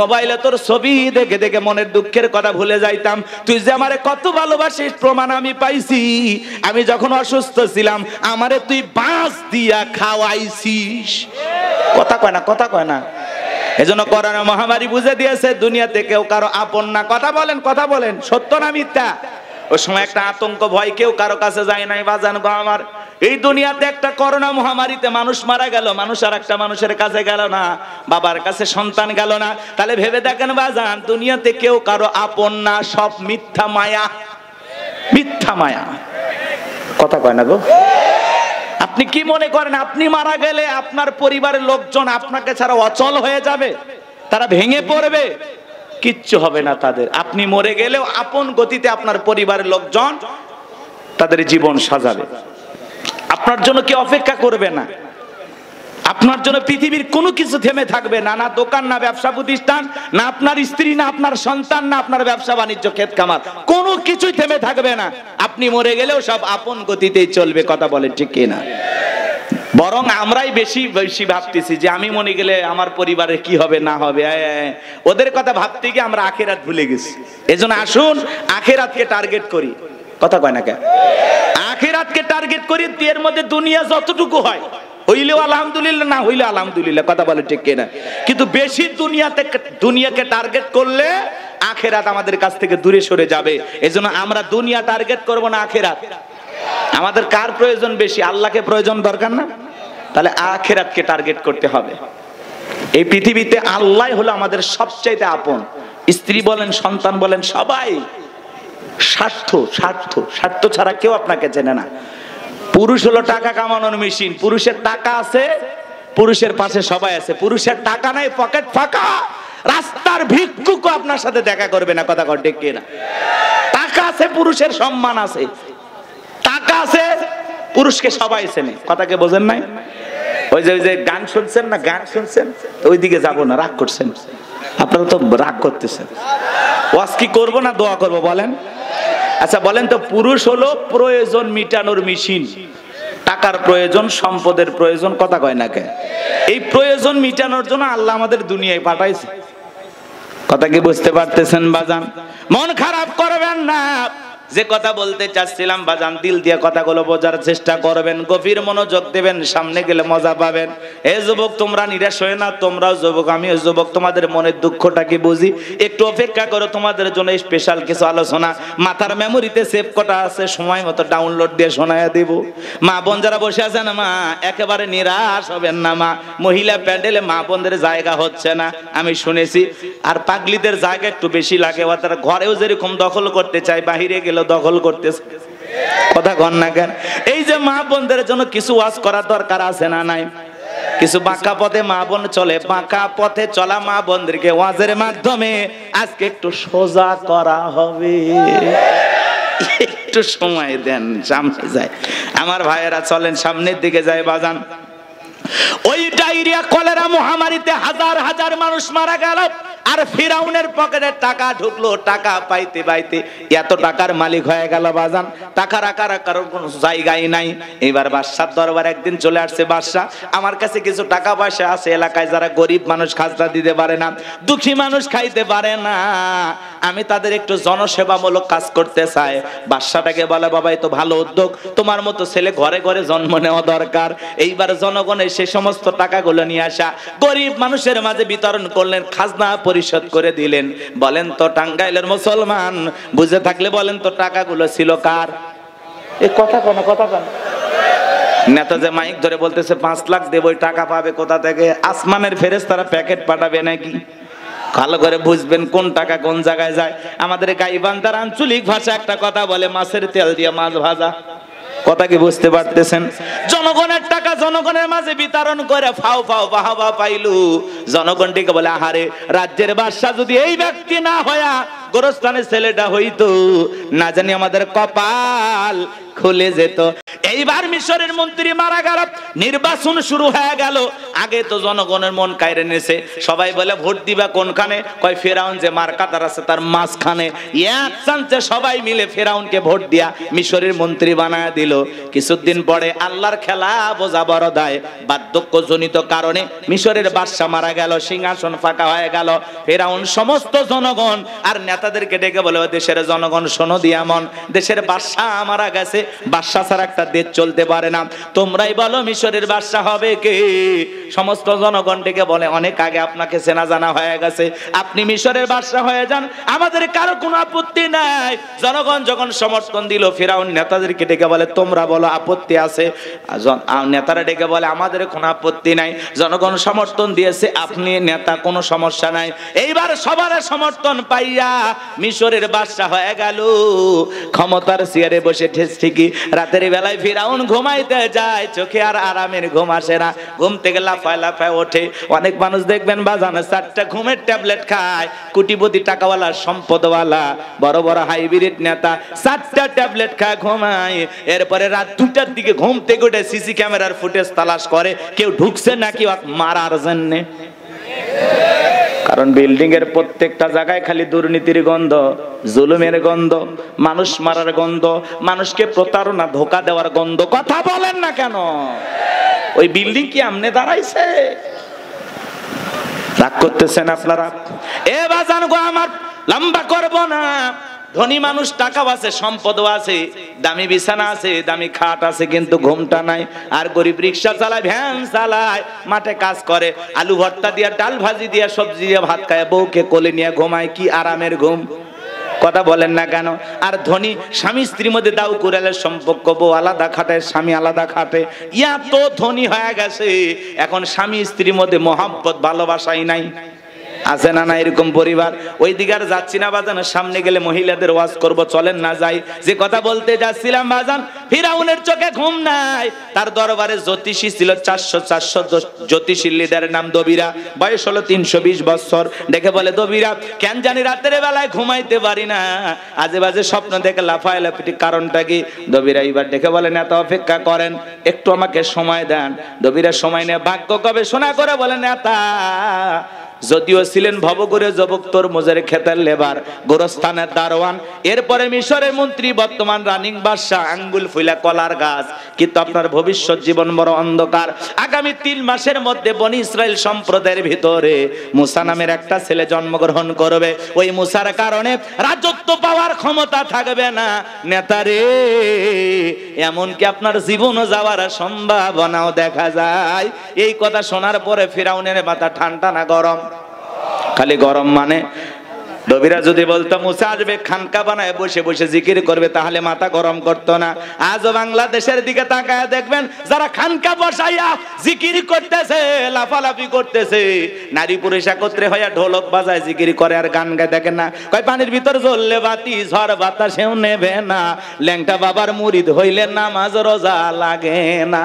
মোবাইলে তোর ছবি দেখে দেখে মনের দুঃখের কথা ভুলে যাইতাম। তুই যে আমারে কত ভালোবাসিস প্রমাণ আমি পাইছি। আমি যখন অসুস্থ ছিলাম আমারে তুই বাঁশ দিয়া খাওয়াইছিস। কথা কয় না, কথা কয় না। এজন্য করোনা মহামারী বুঝে দিয়েছে দুনিয়াতে কেউ কারো আপন না। কথা বলেন, কথা বলেন, সত্য না মিথ্যা? ওই সময় একটা আতঙ্ক ভয়, কেউ কারো কাছে যায় নাই। বাজান গো আমার, এই দুনিয়াতে একটা করোনা মহামারীতে মানুষ মারা গেল, মানুষ আর একটা মানুষের কাছে গেল না, বাবার কাছে সন্তান গেল না। তাহলে ভেবে দেখেন বাজান, দুনিয়াতে কেউ কারো আপন না, সব মিথ্যা মায়া, মিথ্যা মায়া। কথা কয় না গো। আপনি কি মনে করেন আপনি মারা গেলে আপনার পরিবারের লোকজন আপনাকে ছাড়া অচল হয়ে যাবে, তারা ভেঙে পড়বে? কিচ্ছু হবে না তাদের। আপনি মরে গেলেও আপন গতিতে আপনার পরিবারের লোকজন তাদের জীবন সাজাবে। আপনার জন্য কি অপেক্ষা করবে না? আপনার জন্য পৃথিবীর কোনো কিছু থেমে থাকবে না, না দোকান, না ব্যবসা প্রতিষ্ঠান, না আপনার স্ত্রী, না আপনার সন্তান, না আপনার ব্যবসা বাণিজ্য, ক্ষেত খামার, কোনো কিছুই থেমে থাকবে না। আপনি মরে গেলেও সব আপন গতিতেই চলবে। কথা বলে ঠিক কিনা? বরং আমরাই বেশি বেশি ভাবতেছি যে আমি মরে গেলে আমার পরিবারের কি হবে না হবে। ওদের কথা ভাবতে গিয়ে আমরা আখিরাত ভুলে গেছি। এজন্য আসুন আখিরাতকে টার্গেট করি। কথা কয় না কেন? আখিরাতকে টার্গেট করি, এর মধ্যে দুনিয়া যতটুকু হয় হইলেও আলহামদুলিল্লাহ, না হইলে আলহামদুলিল্লাহ। কথা বলে ঠিক কিনা? কিন্তু বেশি দুনিয়াকে টার্গেট করলে আখিরাত আমাদের কাছ থেকে দূরে সরে যাবে। এজন্য আমরা দুনিয়া টার্গেট করব না, আখিরাত। আমাদের কার প্রয়োজন বেশি? আল্লাহকে প্রয়োজন দরকার না? তাহলে আখিরাতকে টার্গেট করতে হবে। এই পৃথিবীতে আল্লাহ হলো আমাদের সবচাইতে আপন। স্ত্রী বলেন, সন্তান বলেন, সবাই স্বার্থ, স্বার্থ, স্বার্থ ছাড়া কেউ আপনাকে চেনে না। পুরুষ হলো টাকা কামানোর মেশিন। পুরুষের টাকা আছে, পুরুষের পাশে সবাই আছে। পুরুষের টাকা নাই, পকেট ফাঁকা, রাস্তার ভিক্ষুকও আপনার সাথে দেখা করবে না। কথা কর ঠিক কিনা? টাকা আছে, পুরুষের সম্মান আছে। টাকা আছে, পুরুষকে সবাই চেনে। কথাকে বোঝেন নাই? ওই যে গান শুনছেন না, গান শুনছেন, ওইদিকে যাবো না, রাগ করছেন আপনারা, তো রাগ করতেছেন। ওয়াজ কি করবো না দোয়া করবো বলেন? আচ্ছা বলেন তো, পুরুষ হলো প্রয়োজন মিটানোর মেশিন। টাকার প্রয়োজন, সম্পদের প্রয়োজন। কথা কয় না কে? এই প্রয়োজন মিটানোর জন্য আল্লাহ আমাদের দুনিয়ায় পাঠাইছে। কথা কি বুঝতে পারতেছেন বাজান? মন খারাপ করবেন না। যে কথা বলতে চাচ্ছিলাম বাজান, দিল দিয়ে কথাগুলো বোঝার চেষ্টা করবেন, গভীর মনোযোগ দেবেন, সামনে গেলে মজা পাবেন। এই যুবক তোমরা নিরাশ হয়ে না, তোমরাও যুবক, আমিও যুবক, তোমাদের মনের দুঃখটা কি বুঝি। একটু অপেক্ষা করো, তোমাদের জন্য স্পেশাল কিছু আলোচনা মাথার মেমোরিতে সেভ করা আছে, সময় মতো ডাউনলোড দিয়ে শোনায়া দেব। মা বোন যারা বসে আছেন, মা একেবারে নিরাশ হবেন না। মা মহিলা প্যান্ডেলে মা বোনদের জায়গা হচ্ছে না, আমি শুনেছি। আর পাগলিদের জায়গা একটু বেশি লাগে, তারা ঘরেও যেরকম দখল করতে চায়, বাহিরে গেলেও দখল করতেছে। কথা কন না কেন? এই যে মা বোনদের জন্য কিছু ওয়াজ করার দরকার আছে না নাই? কিছু বাঁকা পথে মা বোন চলে, বাঁকা পথে চলা মা বোনদেরকে ওয়াজের মাধ্যমে আজকে একটু সোজা করা হবে। একটু সময় দেন, সামনে যায় আমার ভাইয়েরা, চলেন সামনের দিকে যায় বাজান। ওই ডায়রিয়া কলেরা মহামারীতে হাজার হাজার মানুষ মারা গেল, আর ফিরাউনের পকেটে টাকা ঢুকলো, টাকা পাইতে পাইতে এত টাকার মালিক হয়ে গেল বাজান, টাকা রাখার কারোর কোনো জায়গাই নাই। এবার বাদশার দরবার একদিন চলে আসছে, বাদশা আমার কাছে কিছু টাকা পয়সা আছে, এলাকায় যারা গরিব মানুষ খাজনা দিতে পারে না, দুঃখী মানুষ খাইতে পারে না, আমি তাদের একটু জনসেবামূলক কাজ করতে চাই। বাদশাটাকে বলে, বাবা এই তো ভালো উদ্যোগ, তোমার মতো ছেলে ঘরে ঘরে জন্ম নেওয়া দরকার। এইবার জনগণের সে সমস্ত টাকাগুলো নিয়ে আসা গরিব মানুষের মাঝে বিতরণ করলেন, খাজনা পরিশোধ করে দিলেন। বলেন তো টাঙ্গাইলের মুসলমান, বুঝে থাকলে বলেন তো টাকাগুলো ছিল কার? এই কথা কোন কথা কোন নেতা যে মাইক ধরে বলতেছে 5 লাখ দেব, টাকা পাবে কোথা থেকে? আসমানের ফেরেশতারা প্যাকেট পাঠাবে নাকি? ভালো করে বুঝবেন কোন টাকা কোন জায়গায় যায়। আমাদের গাইবান্ধার আঞ্চলিক ভাষা একটা কথা বলে, মাছের তেল দিয়ে মাছ ভাজা। কথা কি বুঝতে পারতেছেন? জনগণের টাকা জনগণের মাঝে বিতরণ করে ফাও ফাও বাহাবা পাইলু। জনগণটিকে বলে, আহারে রাজ্যের বাদশা যদি এই ব্যক্তি না হয়া গোরস্থানের ছেলেটা হইতো, না জানি আমাদের কপাল খুলে যেত। এইবার মিশরের মন্ত্রী মারা গেল, নির্বাচন শুরু হয়ে গেল। আগে তো জনগণের মন কায়রে নেছে, সবাই বলে ভোট দিবা কোনখানে? কয় ফেরাউন যে মার্কাতার আছে তার মাঝখানে। এক চান্সে সবাই মিলে ফেরাউনকে ভোট দিয়া মিশরের মন্ত্রী বানায় দিল। কিছুদিন পরে আল্লাহর খেলা বোঝা বড় দায়, বার্ধক্যজনিত কারণে মিশরের বাদশা মারা গেল, সিংহাসন ফাঁকা হয়ে গেল। ফেরাউন সমস্ত জনগণ আর নেতাদেরকে ডেকে বলে, দেশের জনগণ শোনো দিয়া মন, দেশের বাদশা মারা গেছে, বাদশা ছাড়া একটা দেশ চলতে পারে না, তোমরাই বলো মিশরের বাদশা হবে কে? সমস্ত জনগণ ডেকে বলে, অনেক আগে আপনাকে চেনা জানা হয়ে গেছে, আপনি মিশরের বাদশা হয়ে যান, আমাদের কারো কোনো আপত্তি নাই। জনগণ যখন সমর্থন দিল, ফিরাউন নেতাদেরকে ডেকে বলে, তোমরা বলো আপত্তি আছে? নেতারা ডেকে বলে, আমাদের কোনো আপত্তি নাই, জনগণ সমর্থন দিয়েছে, আপনি নেতা, কোনো সমস্যা নাই। এইবার সবার সমর্থন পাইয়া মিশরের বাদশা হয়ে গেল, ক্ষমতার চেয়ারে বসে ঠিকই রাতের বেলায় ফিরাউন ঘুমাইতে যায়, চোখে আর আরামের ঘুম আসে না, ঘুম থেকে লাফায় লাফায় ওঠে। অনেক মানুষ দেখবেন বাজানো 4টা ঘুমের ট্যাবলেট খায়, কোটিপতি টাকাওয়ালা সম্পদওয়ালা বড় বড় হাইব্রিড নেতা 4টা ট্যাবলেট খায় ঘুমায়। এরপরে রাত 2টার দিকে ঘুম থেকে উঠে সিসি ক্যামেরার ফুটেজ তালাশ করে, কেউ ঢুকছে নাকি মারার জন্যে। কারণ বিল্ডিং এর প্রত্যেকটা জায়গায় খালি দুর্নীতির গন্ধ, জুলুমের গন্ধ, মানুষ মারার গন্ধ, মানুষকে প্রতারণা ধোঁকা দেওয়ার গন্ধ। কথা বলেন না কেন? ওই বিল্ডিং কি আমনে দাঁড়াইছে? রাগ করতেছেন আপনারা? এ বাজান গো আমার, লম্বা করব না। ধনী মানুষ টাকা আছে, সম্পদও আছে, দামি বিছানা আছে, দামি খাট আছে, কিন্তু ঘুমটা নাই। আর গরিব রিক্সা চালায়, ভ্যান চালায়, মাঠে কাজ করে, আলু ভর্তা দিয়া, ডাল ভাজি দিয়া, সবজি দিয়া ভাত খায়, বউকে কোলে নিয়ে ঘুমায়, কি আরামের ঘুম। কথা বলেন না কেন? আর ধনী স্বামী স্ত্রীর মধ্যে দাউ কুড়ালের সম্পর্ক, বউ আলাদা খাটে, স্বামী আলাদা খাটে, ইয়া তো ধনী হয়ে গেছে, এখন স্বামী স্ত্রীর মধ্যে মহব্বত ভালোবাসাই নাই। আছে না না এরকম পরিবার? ওই দিকে আর যাচ্ছি না বাজান, সামনে গেলে মহিলাদের ওয়াজ করব, চলেন না যাই। যে কথা বলতে যাচ্ছিলাম বাজান, ফিরাউনের চোখে ঘুম নাই, তার দরবারে জ্যোতিষী ছিল 400 জ্যোতিষী লিডার নাম দবিরা, বয়স হলো 320 বছর। দেখে বলে, দবিরা কেন জানি রাতের বেলায় ঘুমাইতে পারি না, আজে বাজে স্বপ্ন দেখে লাফায় লাফিটি, কারণটা কি? দবিরা এবার দেখে বলে, নেতা অপেক্ষা করেন, একটু আমাকে সময় দেন। দবিরা সময় নিয়ে ভাগ্য গবেষণা করে বলে, নেতা যদিও ছিলেন ভবঘুরে যুবক, তরমুজের ক্ষেতের লেবার, গোরস্থানের দারোয়ান, এরপরে মিশরের মন্ত্রী, বর্তমান রানিং বাদশা, আঙ্গুল ফুলা কলার গাছ। কিন্তু আপনার ভবিষ্যৎ জীবন বড় অন্ধকার। আগামী 3 মাসের মধ্যে বনি ইসরায়েল সম্প্রদায়ের ভিতরে মুসা নামের একটা ছেলে জন্মগ্রহণ করবে। ওই মুসার কারণে রাজত্ব পাওয়ার ক্ষমতা থাকবে না নেতারে, এমনকি আপনার জীবনও যাওয়ার সম্ভাবনাও দেখা যায়। এই কথা শোনার পরে ফিরাউনের মাথা ঠান্ডা না গরম? খালি গরম মানে নবীরা যদি বলতো মুসা আসবে খানকা বানায় বসে বসে জিকির করবে, তাহলে মাথা গরম করতো না। আজও বাংলাদেশের দিকে তাকায় দেখবেন, যারা খানকা বসাইয়া জিকির করতেছে, লাফালাফি করতেছে, নারী পুরুষ একত্রে হইয়া ঢোলক বাজায় জিকির করে আর গান গায়, দেখেন না কয় পানির ভিতর জ্বললে বাতি ঝড় বাতাসেও নেবে না, ল্যাংটা বাবার মুরিদ হইলে নামাজ রোজা লাগে না।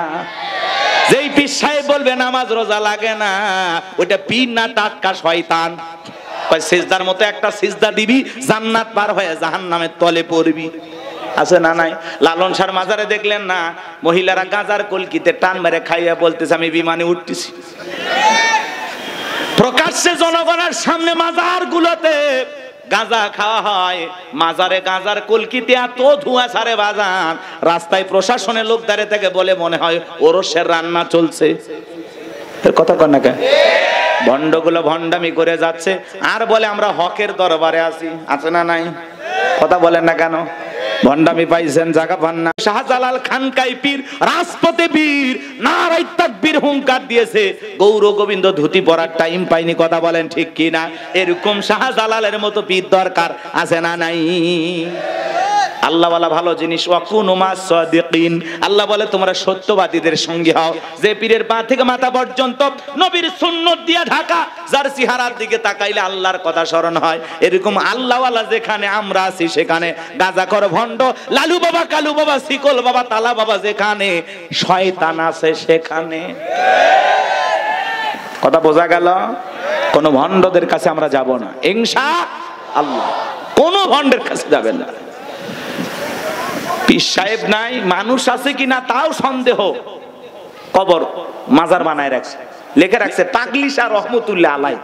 যেই পীর সাহেব বলবে নামাজ রোজা লাগে না, ওইটা পীর না টাটকা শয়তান। সিজদার মতো একটা সিজদা দিবি, জান্নাত পার হয়ে জাহান্নামের তলে পড়বি। আছে না নাই? লালন শাহর মাজারে দেখলেন না, মহিলারা গাঁজার কলকিতে টান মেরে খাইয়া বলতেছে আমি বিমানে উঠতেছি। প্রকাশ্যে জনগণের সামনে মাজার গুলোতে গাঁজা খাওয়া হয়, মাজারে গাঁজার কলকিতে এত ধোঁয়া ছাড়ে বাজান, রাস্তায় প্রশাসনের লোক দাঁড়িয়ে থেকে বলে মনে হয় ওরসের রান্না চলছে। কথা কন না কেন? ভণ্ডগুলো ভণ্ডামি করে যাচ্ছে আর বলে আমরা হকের দরবারে আছি। আছে না নাই? কথা বলেন না কেন? ভণ্ডামি পাইছেন, জায়গা পান না। শাহজালাল খানকাই পীর, রাজপথে বীর, নারায়ে তাকবীর হুঙ্কার দিয়েছে, গৌর গোবিন্দ ধুতি পরার টাইম পাইনি। কথা বলেন ঠিক কি না? এরকম শাহজালালের মতো পীর দরকার আছে না নাই? আল্লাহ ওয়ালা ভালো জিনিস, ওয়াকুনু মাস সাদিকিন। আল্লাহ বলে তোমরা সত্যবাদীদের সঙ্গী হও। যে পীরের পা থেকে মাথা পর্যন্ত নবীর সুন্নাত দিয়ে ঢাকা, যার চেহারার দিকে তাকাইলে আল্লাহর কথা স্মরণ হয়, এরকম আল্লাহ ওয়ালা যেখানে আমরা আছি সেখানে গাঁজাখোর ভণ্ড, লালু বাবা, কালু বাবা, শিকল বাবা, তালা বাবা, যেখানে শয়তান আছে সেখানে। কথা বোঝা গেল? কোন ভণ্ডদের কাছে আমরা যাব না ইনশাআল্লাহ। কোন ভণ্ডের কাছে যাবেন না। পীর সাহেব নাই, মানুষ আছে কিনা তাও সন্দেহ। কবর মাজার বানায় রাখছে, লেখে রাখছে পাগলি শাহ রহমতুল্লাহ আলাই।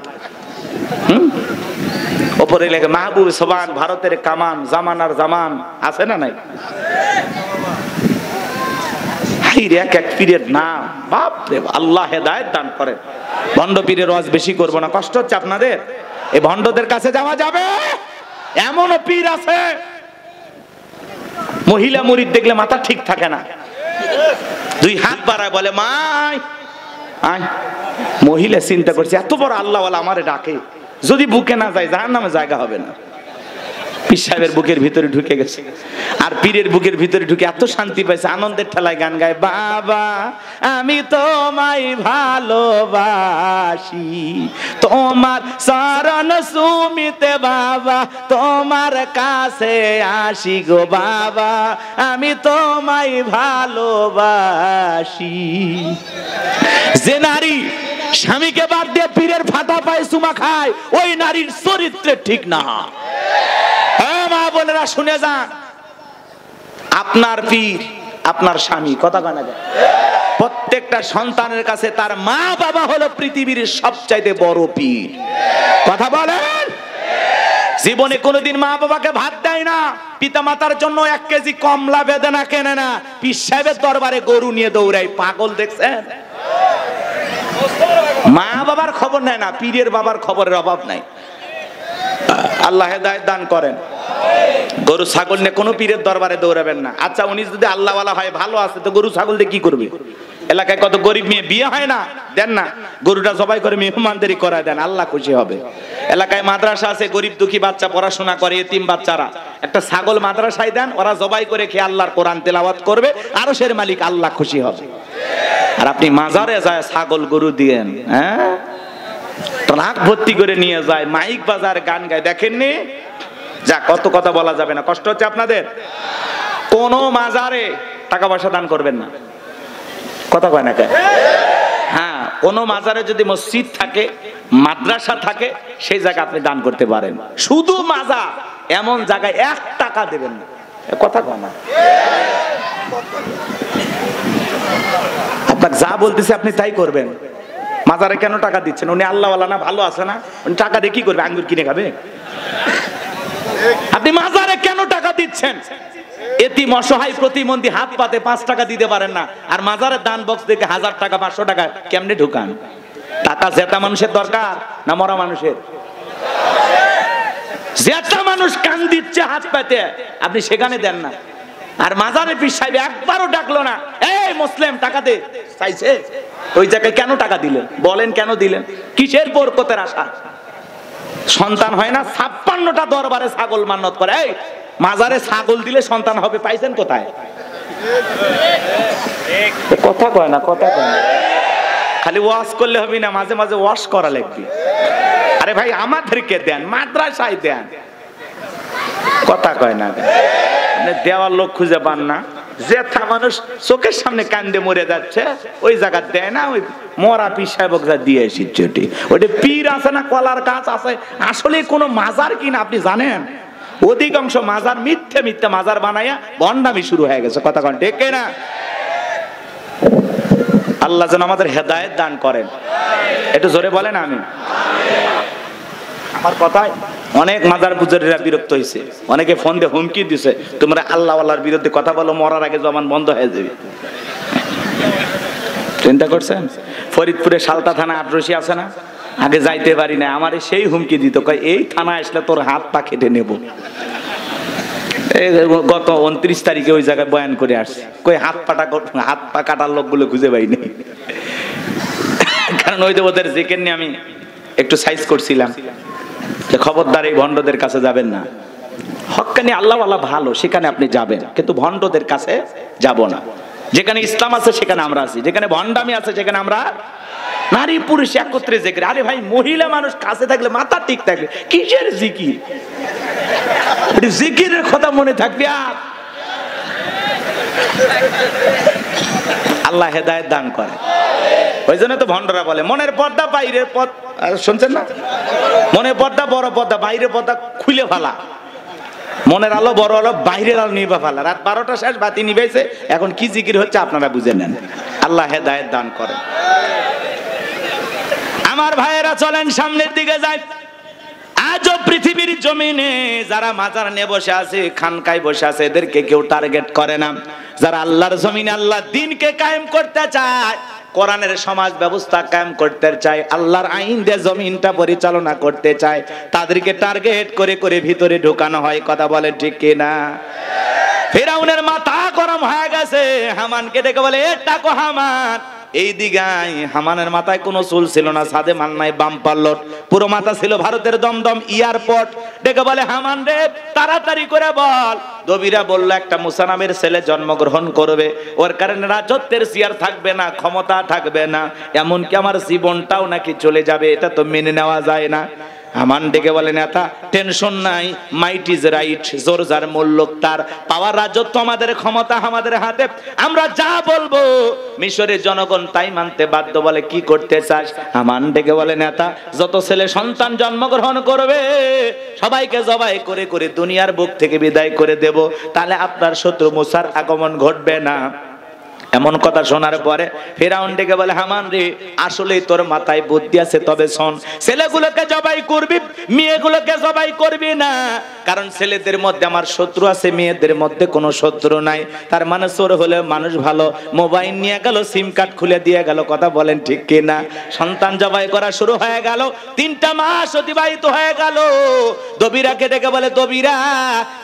ওপরে লেখে মাহবুব সোবান, ভারতের কামান, জামানার জামান। আছে না নাই? এক এক পীরের নাম, বাপ রে, আল্লাহ হেদায়েত দান করেন। ভণ্ড পীরের ওয়াজ বেশি করব না, কষ্ট হচ্ছে আপনাদের। এই ভণ্ডদের কাছে যাওয়া যাবে? এমনও পীর আছে মহিলা মুরিদ দেখলে মাথা ঠিক থাকে না, 2 হাত বাড়ায় বলে মাই আয়। মহিলা চিন্তা করছে এত বড় আল্লাহ ওয়ালা আমারে ডাকে, যদি বুকে না যায় জাহান্নামে জায়গা হবে না। পীর সাহেবের বুকের ভিতরে ঢুকে গেছে, আর পীরের বুকের ভিতরে ঢুকে এত শান্তি পাইছে, আনন্দের ঠেলায় গান গায়, বাবা আমি তোমায় ভালোবাসি, তোমার চরণ সুমিতে বাবা তোমার কাছে আসি গো বাবা, আমি তোমায় ভালোবাসি। যে নারী স্বামীকে বাদ দিয়ে পীরের ফাটা পায়ে চুমা খায়, ওই নারীর চরিত্রে ঠিক না। মা বোনেরা শুনে যান, আপনার পীর আপনার স্বামী। কথা বলা যায়, প্রত্যেকটা সন্তানের কাছে তার মা বাবা হলো পৃথিবীর সবচাইতে বড় পীর। কথা বলেন? জীবনে কোনোদিন মা বাবাকে ভাত দেয় না, পিতা মাতার জন্য 1 কেজি কমলা বেদানা কেনে না, পীর সাহেবের দরবারে গরু নিয়ে দৌড়ায়। পাগল দেখছেন? মা বাবার খবর নেয় না, পীরের বাবার খবরের অভাব নাই। আল্লাহ হেদায়েত দান করেন। গরু ছাগল নিয়ে কোনো পীরের দরবারে দৌড়াবেন না। আচ্ছা উনি যদি আল্লাহ ওয়ালা হয়, ভালো আছে, তো গরু ছাগল দিয়ে কি করবে? এলাকায় কত গরিব মেয়ে বিয়ে হয় না, দেন না, গরুটা জবাই করে মেহমানদারি করায় দেন, আল্লাহ খুশি হবে। এলাকায় মাদ্রাসা আছে, গরিব দুঃখী বাচ্চা পড়াশোনা করে, এতিম বাচ্চারা, একটা ছাগল মাদ্রাসায় দেন, ওরা জবাই করে খেয়ে আল্লাহর কোরআন তেলাওয়াত করবে, আরশের মালিক আল্লাহ খুশি হবে। আর আপনি মাজারে যায় ছাগল গরু দিয়েন, হ্যাঁ, ট্রাক ভর্তি করে নিয়ে যায়, মাইক বাজার, গান গায়, দেখেননি? যা, কত কথা বলা যাবে না, কষ্ট হচ্ছে আপনাদের। কোন মাজারে টাকা পয়সা দান করবেন না। কথা কয় না কেন? হ্যাঁ, কোন মাজারে যদি মসজিদ থাকে, মাদ্রাসা থাকে, সেই জায়গা আপনি দান করতে পারেন। শুধু মাজার এমন জায়গায় 1 টাকা দেবেন না। কথা কয় না? আপনাকে যা বলতেছে আপনি তাই করবেন। মাজারে কেন টাকা দিচ্ছেন? উনি আল্লাহওয়ালা না, ভালো আছে না? উনি টাকা দিয়ে কি করবে? আঙ্গুর কিনে খাবে? আপনি মাজারে কেন টাকা দিচ্ছেন? এতিম অসহায় প্রতিবন্ধী হাত পাতে 5 টাকা দিতে পারেন না, আর মাজারের দান বক্স থেকে 1000 টাকা 500 টাকা কেমনে ঢুকান? টাকা জেতা মানুষের দরকার না মরা মানুষের? জেতা মানুষ কান দিচ্ছে হাত পাতে, আপনি সেখানে দেন না। আর মাজারে পীর সাহেব একবারও ডাকলো না, এই মুসলিম টাকা দে, চাইছে ওই জায়গায় কেন টাকা দিলেন? বলেন কেন দিলেন? কিসের বরকতের আশা? সন্তান হয় না, 56টা দরবারে ছাগল মান্নত করে, এই মাজারে ছাগল দিলে সন্তান হবে, পাইছেন কোথায়? কথা কয় না, কথা কয় না। খালি ওয়াশ করলে হবে না, মাঝে মাঝে ওয়াশ করা লাগবে। আরে ভাই আমাদেরকে দেন, মাদ্রাসায় দেন, কথা কয় না। দেওয়ার লোক খুঁজে পান না, জেঠা মানুষ চোখের সামনে কান্দে মরে যাচ্ছে, ওই জায়গা দেয় না, ওই মরা পীর সাহেব দিয়ে এসেছে। ওইটা পীর আছে না কলার গাছ আছে, আসলে কোনো মাজার কিনা আপনি জানেন? অধিকাংশ মাজার মিথ্যে মিথ্যে মাজার বানাইয়া ভণ্ডামি শুরু হয়ে গেছে, কথা কন ঠিক না? আল্লাহ যেন আমাদের হেদায়েত দান করেন, একটু জোরে বলেন আমিন। আমার কথায় অনেক মাজার পূজারীরা বিরক্ত হয়েছে, অনেকে ফোন দিয়ে হুমকি দিছে, তোমরা আল্লাহ আল্লাহর বিরুদ্ধে কথা বলো, মরার আগে জবান বন্ধ হয়ে যাবে। চিন্তা করছেন? ফরিদপুরে সালতা থানা আটরশি আছে না, আগে যাইতে পারি না, আমার সেই হুমকি দিত, কয় এই থানা আসলে তোর হাত পা কেটে নেব। গত 29 তারিখে ওই জায়গায় বয়ান করে আসছে, কই হাত পা কাটার লোকগুলো খুঁজে পাইনি। কারণ ওই যে ওদের জিকির নিয়ে আমি একটু সাইজ করছিলাম যে খবরদার এই ভণ্ডদের কাছে যাবেন না। হক্কানি আল্লাহওয়ালা ভালো, সেখানে আপনি যাবেন, কিন্তু ভণ্ডদের কাছে যাব না। যেখানে ইসলাম আছে সেখানে আমরা আছি, যেখানে ভণ্ডামি আছে সেখানে আমরা। নারী পুরুষ একত্রে জিকির। আরে ভাই মহিলা মানুষ কাছে থাকলে মাথা ঠিক থাকবে, কিসের জিকির? জিকিরের কথা মনে থাকবে। আর আল্লাহ হেদায়েত দান করে, ওই জন্য তো ভণ্ডরা বলে মনের পর্দা বাইরের পথ। শুনছেন না? মনের পর্দা বড় পর্দা, বাইরের পর্দা খুলে ফেলা। মনের আলো বড় আলো, বাইরের আলো নিভা ফেলা। রাত 12টা শেষ, বাতি নিভেছে, এখন কি জিকির হচ্ছে আপনারা বুঝে নেন। আল্লাহ হেদায়েত দান করে। আমার ভাইয়েরা চলেন সামনের দিকে যাই। আজও পৃথিবীর জমিনে যারা মাজার নিয়ে বসে আছে, খানকায় বসে আছে, এদেরকে কেউ টার্গেট করে না। যারা আল্লাহর জমিনে আল্লাহর দ্বীনকে কায়েম করতে চায়, কোরআনের সমাজ ব্যবস্থা কায়েম করতে চায়, আল্লাহর আইন দিয়ে জমিনটা পরিচালনা করতে চায়, তাদেরকে টার্গেট করে করে ভিতরে ঢোকানো হয়। কথা বলে ঠিক কিনা? ফিরাউনের মাথা গরম হয়ে গেছে, হামানকে ডেকে বলে, এটা কো হামান, এই দিগাই। হামানের মাথায় কোনো চুল ছিল না, সাদে মান্নায় বাম্পার লোড, পুরো মাথা ছিল ভারতের দমদম এয়ারপোর্ট। ডেকে বলে, হামান রে তাড়াতাড়ি করে বল। দবিরা বলল, একটা মুসা নামের ছেলে জন্মগ্রহণ করবে, ওর কারণে রাজত্বের চেয়ার থাকবে না, ক্ষমতা থাকবে না, এমনকি আমার জীবনটাও নাকি চলে যাবে, এটা তো মেনে নেওয়া যায় না। হামান ডেকে বলে, নেতা টেনশন নাই, মাইট ইজ রাইট, জোর যার মূল্য তার, পাওয়ার রাজত্ব আমাদের, ক্ষমতা আমাদের হাতে, আমরা যা বলবো মিশরের জনগণ তাই মানতে বাধ্য। বলে, কি করতে চাস? হামান ডেকে বলে, নেতা যত ছেলে সন্তান জন্মগ্রহণ করবে সবাইকে জবাই করে করে দুনিয়ার বুক থেকে বিদায় করে দেব, তাহলে আপনার শত্রু মুসার আগমন ঘটবে না। এমন কথা শোনার পরে ফিরাউন ডেকে বলে, হামান রে আসলেই তোর মাথায় বুদ্ধি আছে, তবে শোন, ছেলেগুলোকে জবাই করবি, মেয়েগুলোকে জবাই করবি না, কারণ ছেলেদের মধ্যে আমার শত্রু আছে, মেয়েদের মধ্যে কোনো শত্রু নাই। তার মানে চোর হলে মানুষ ভালো, মোবাইল নিয়ে গেল, সিম কার্ড খুলে দিয়ে গেল। কথা বলেন ঠিক কিনা? সন্তান জবাই করা শুরু হয়ে গেল, 3টা মাস অতিবাহিত হয়ে গেল। দবিরাকে ডেকে বলে, দবিরা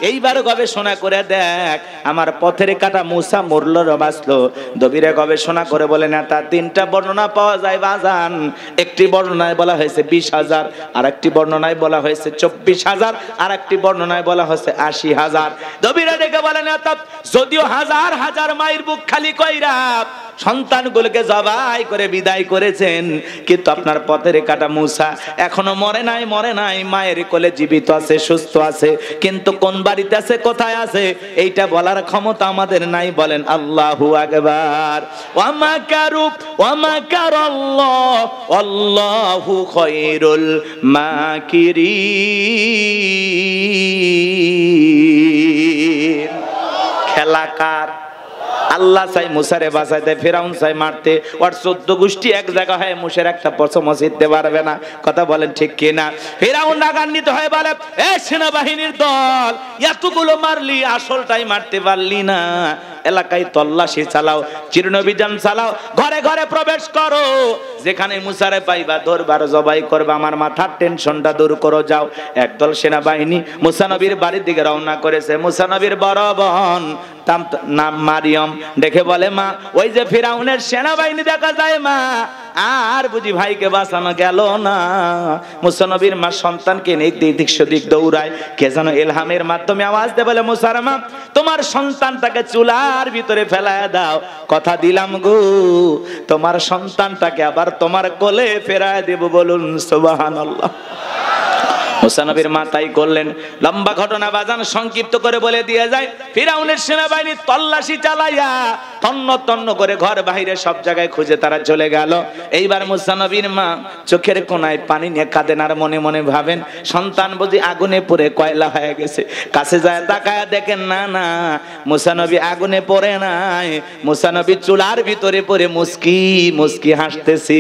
এইবার গবেষণা করে দেখ, আমার পথের কাটা মুসা মরল না বাঁচলো। দবিরা গবেষণা করে বলে, নেতা 3টা বর্ণনা পাওয়া যায় বাজান। একটি বর্ণনায় বলা হয়েছে 20,000, আর একটি বর্ণনায় বলা হয়েছে 24,000, আর একটি বর্ণনায় বলা হয়েছে 80,000। দবিরা ডেকে বলে, নেতা যদিও হাজার হাজার মায়ের বুক খালি কইরা সন্তানগুলোকে জবাই করে বিদায় করেছেন, কিন্তু আপনার পথের কাটা মুসা এখনো মরে নাই, মায়ের কোলে জীবিত আছে, সুস্থ আছে, কিন্তু কোন বাড়িতে আছে, কোথায় আছে, এইটা বলার ক্ষমতা আমাদের নাই। বলেন আল্লাহু আকবার। ওয়া মাকারু ওয়া মাকারাল্লাহ আল্লাহু খায়রুল মাকিরিন। খেলাকার আল্লাহ চাই মুসারে বাঁচাইতে, ফেরাউন চাই মারতে। ওর 14 গোষ্ঠী এক জায়গা হয় মুসের একটা পছন্দ জিততে পারবে না। কথা বলেন ঠিক কিনা? ফেরাউন রাগান্বিত হয়ে বলে, এ সেনাবাহিনীর দল, এতগুলো মারলি, আসলটাই মারতে পারলি না। এলাকায় তল্লাশি চালাও, চিরনভিযান চালাও, ঘরে ঘরে প্রবেশ করো, যেখানে মুসারে পাইবা দরবার জবাই করবে, আমার মাথার টেনশনটা দূর করো, যাও। একদল সেনাবাহিনী মুসা নবীর বাড়ির দিকে রওনা করেছে। মুসা নবীর বড় বোন নাম মারিয়ম দেখে বলে, মা ওই যে ফিরাউনের সেনাবাহিনী দেখা যায় মা, আর বুঝি ভাইকে বাঁচানো গেল না। মুসা নবীর মা সন্তানকে নিয়ে দিক সেদিক দৌড়ায়, কে যেন ইলহামের মাধ্যমে আওয়াজ দেয়, বলে মুসার মা তোমার সন্তানটাকে চুলার ভিতরে ফেলায় দাও, কথা দিলাম গো তোমার সন্তানটাকে আবার তোমার কোলে ফেরায় দেব, বলুন সুবহানাল্লাহ। মুসা নবীর মা তাই করলেন। লম্বা ঘটনা বাজান সংক্ষিপ্ত করে বলে দিয়ে যায়, ফিরাউনের সেনাবাহিনী তল্লাশি চালাইয়া তন্ন তন্ন করে ঘর বাইরে সব জায়গায় খুঁজে তারা চলে গেল। এইবার মুসা নবীর মা চোখের কোনায় পানি নিয়ে কাঁদেন আর মনে মনে ভাবেন, সন্তান বুঝি আগুনে পড়ে কয়লা হয়ে গেছে। কাছে যায় তাকায় দেখেন, না না, মুসা নবী আগুনে পড়ে নাই, মুসা নবী চুলার ভিতরে পড়ে মুস্কি মুস্কি হাসতেছি।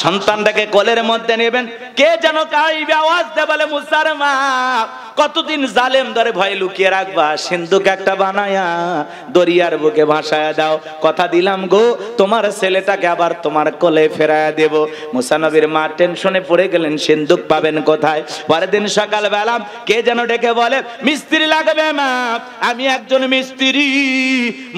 সন্তানটাকে কোলের মধ্যে নেবেন, কে যেন কাইবে আওয়াজ দেয়, বলে মুসার মা কতদিন জালেম ধরে ভয় লুকিয়ে রাখবা, সিন্ধুক একটা বানায়া দরিয়ার বুকে ভাসায়া দাও, কথা দিলাম গো তোমার ছেলেটাকে আবার তোমার কোলে ফেরায়া দেব। মুসা নবীর মা টেনশনে পড়ে গেলেন, সিন্ধুক পাবেন কোথায়। পরের দিন সকালবেলা কে যেন ডেকে বলে, মিস্ত্রি লাগবে মা, আমি একজন মিস্ত্রি।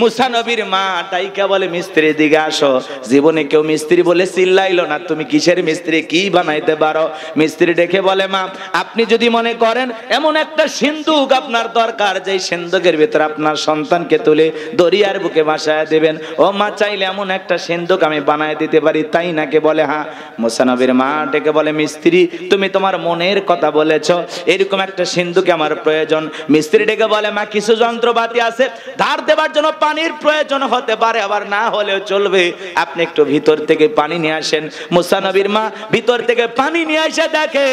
মুসা নবীর মা ডাইকা বলে, মিস্ত্রি দিকে আসো। জীবনে কেউ মিস্ত্রি বলে চিল্লাইলো না, তুমি কিসের মিস্ত্রি, কি বানাইতে পারো? মিস্ত্রি ডেকে বলে, মা আপনি যদি মনে করেন এমন একটা সিন্ধুক আপনার দরকার, যে সিন্ধুকের ভিতরে আপনার সন্তানকে তুলে দরিয়ার বুকে ভাসায় দেবেন, ও মা চাইলে এমন একটা সিন্ধুক আমি বানায় দিতে পারি, তাই নাকি? বলে হ্যাঁ। মুসা নবীর মা ডেকে বলে, মিস্ত্রি তুমি তোমার মনের কথা বলেছ, এরকম একটা সিন্ধুকে আমার প্রয়োজন। মিস্ত্রি ডেকে বলে, মা কিছু যন্ত্রপাতি আছে, ধার দেবার জন্য পানির প্রয়োজন হতে পারে, আবার না হলেও চলবে, আপনি একটু ভিতর থেকে পানি নিয়ে আসেন। মুসা নবীর মা ভিতর থেকে পানি নিয়ে এসে দেখে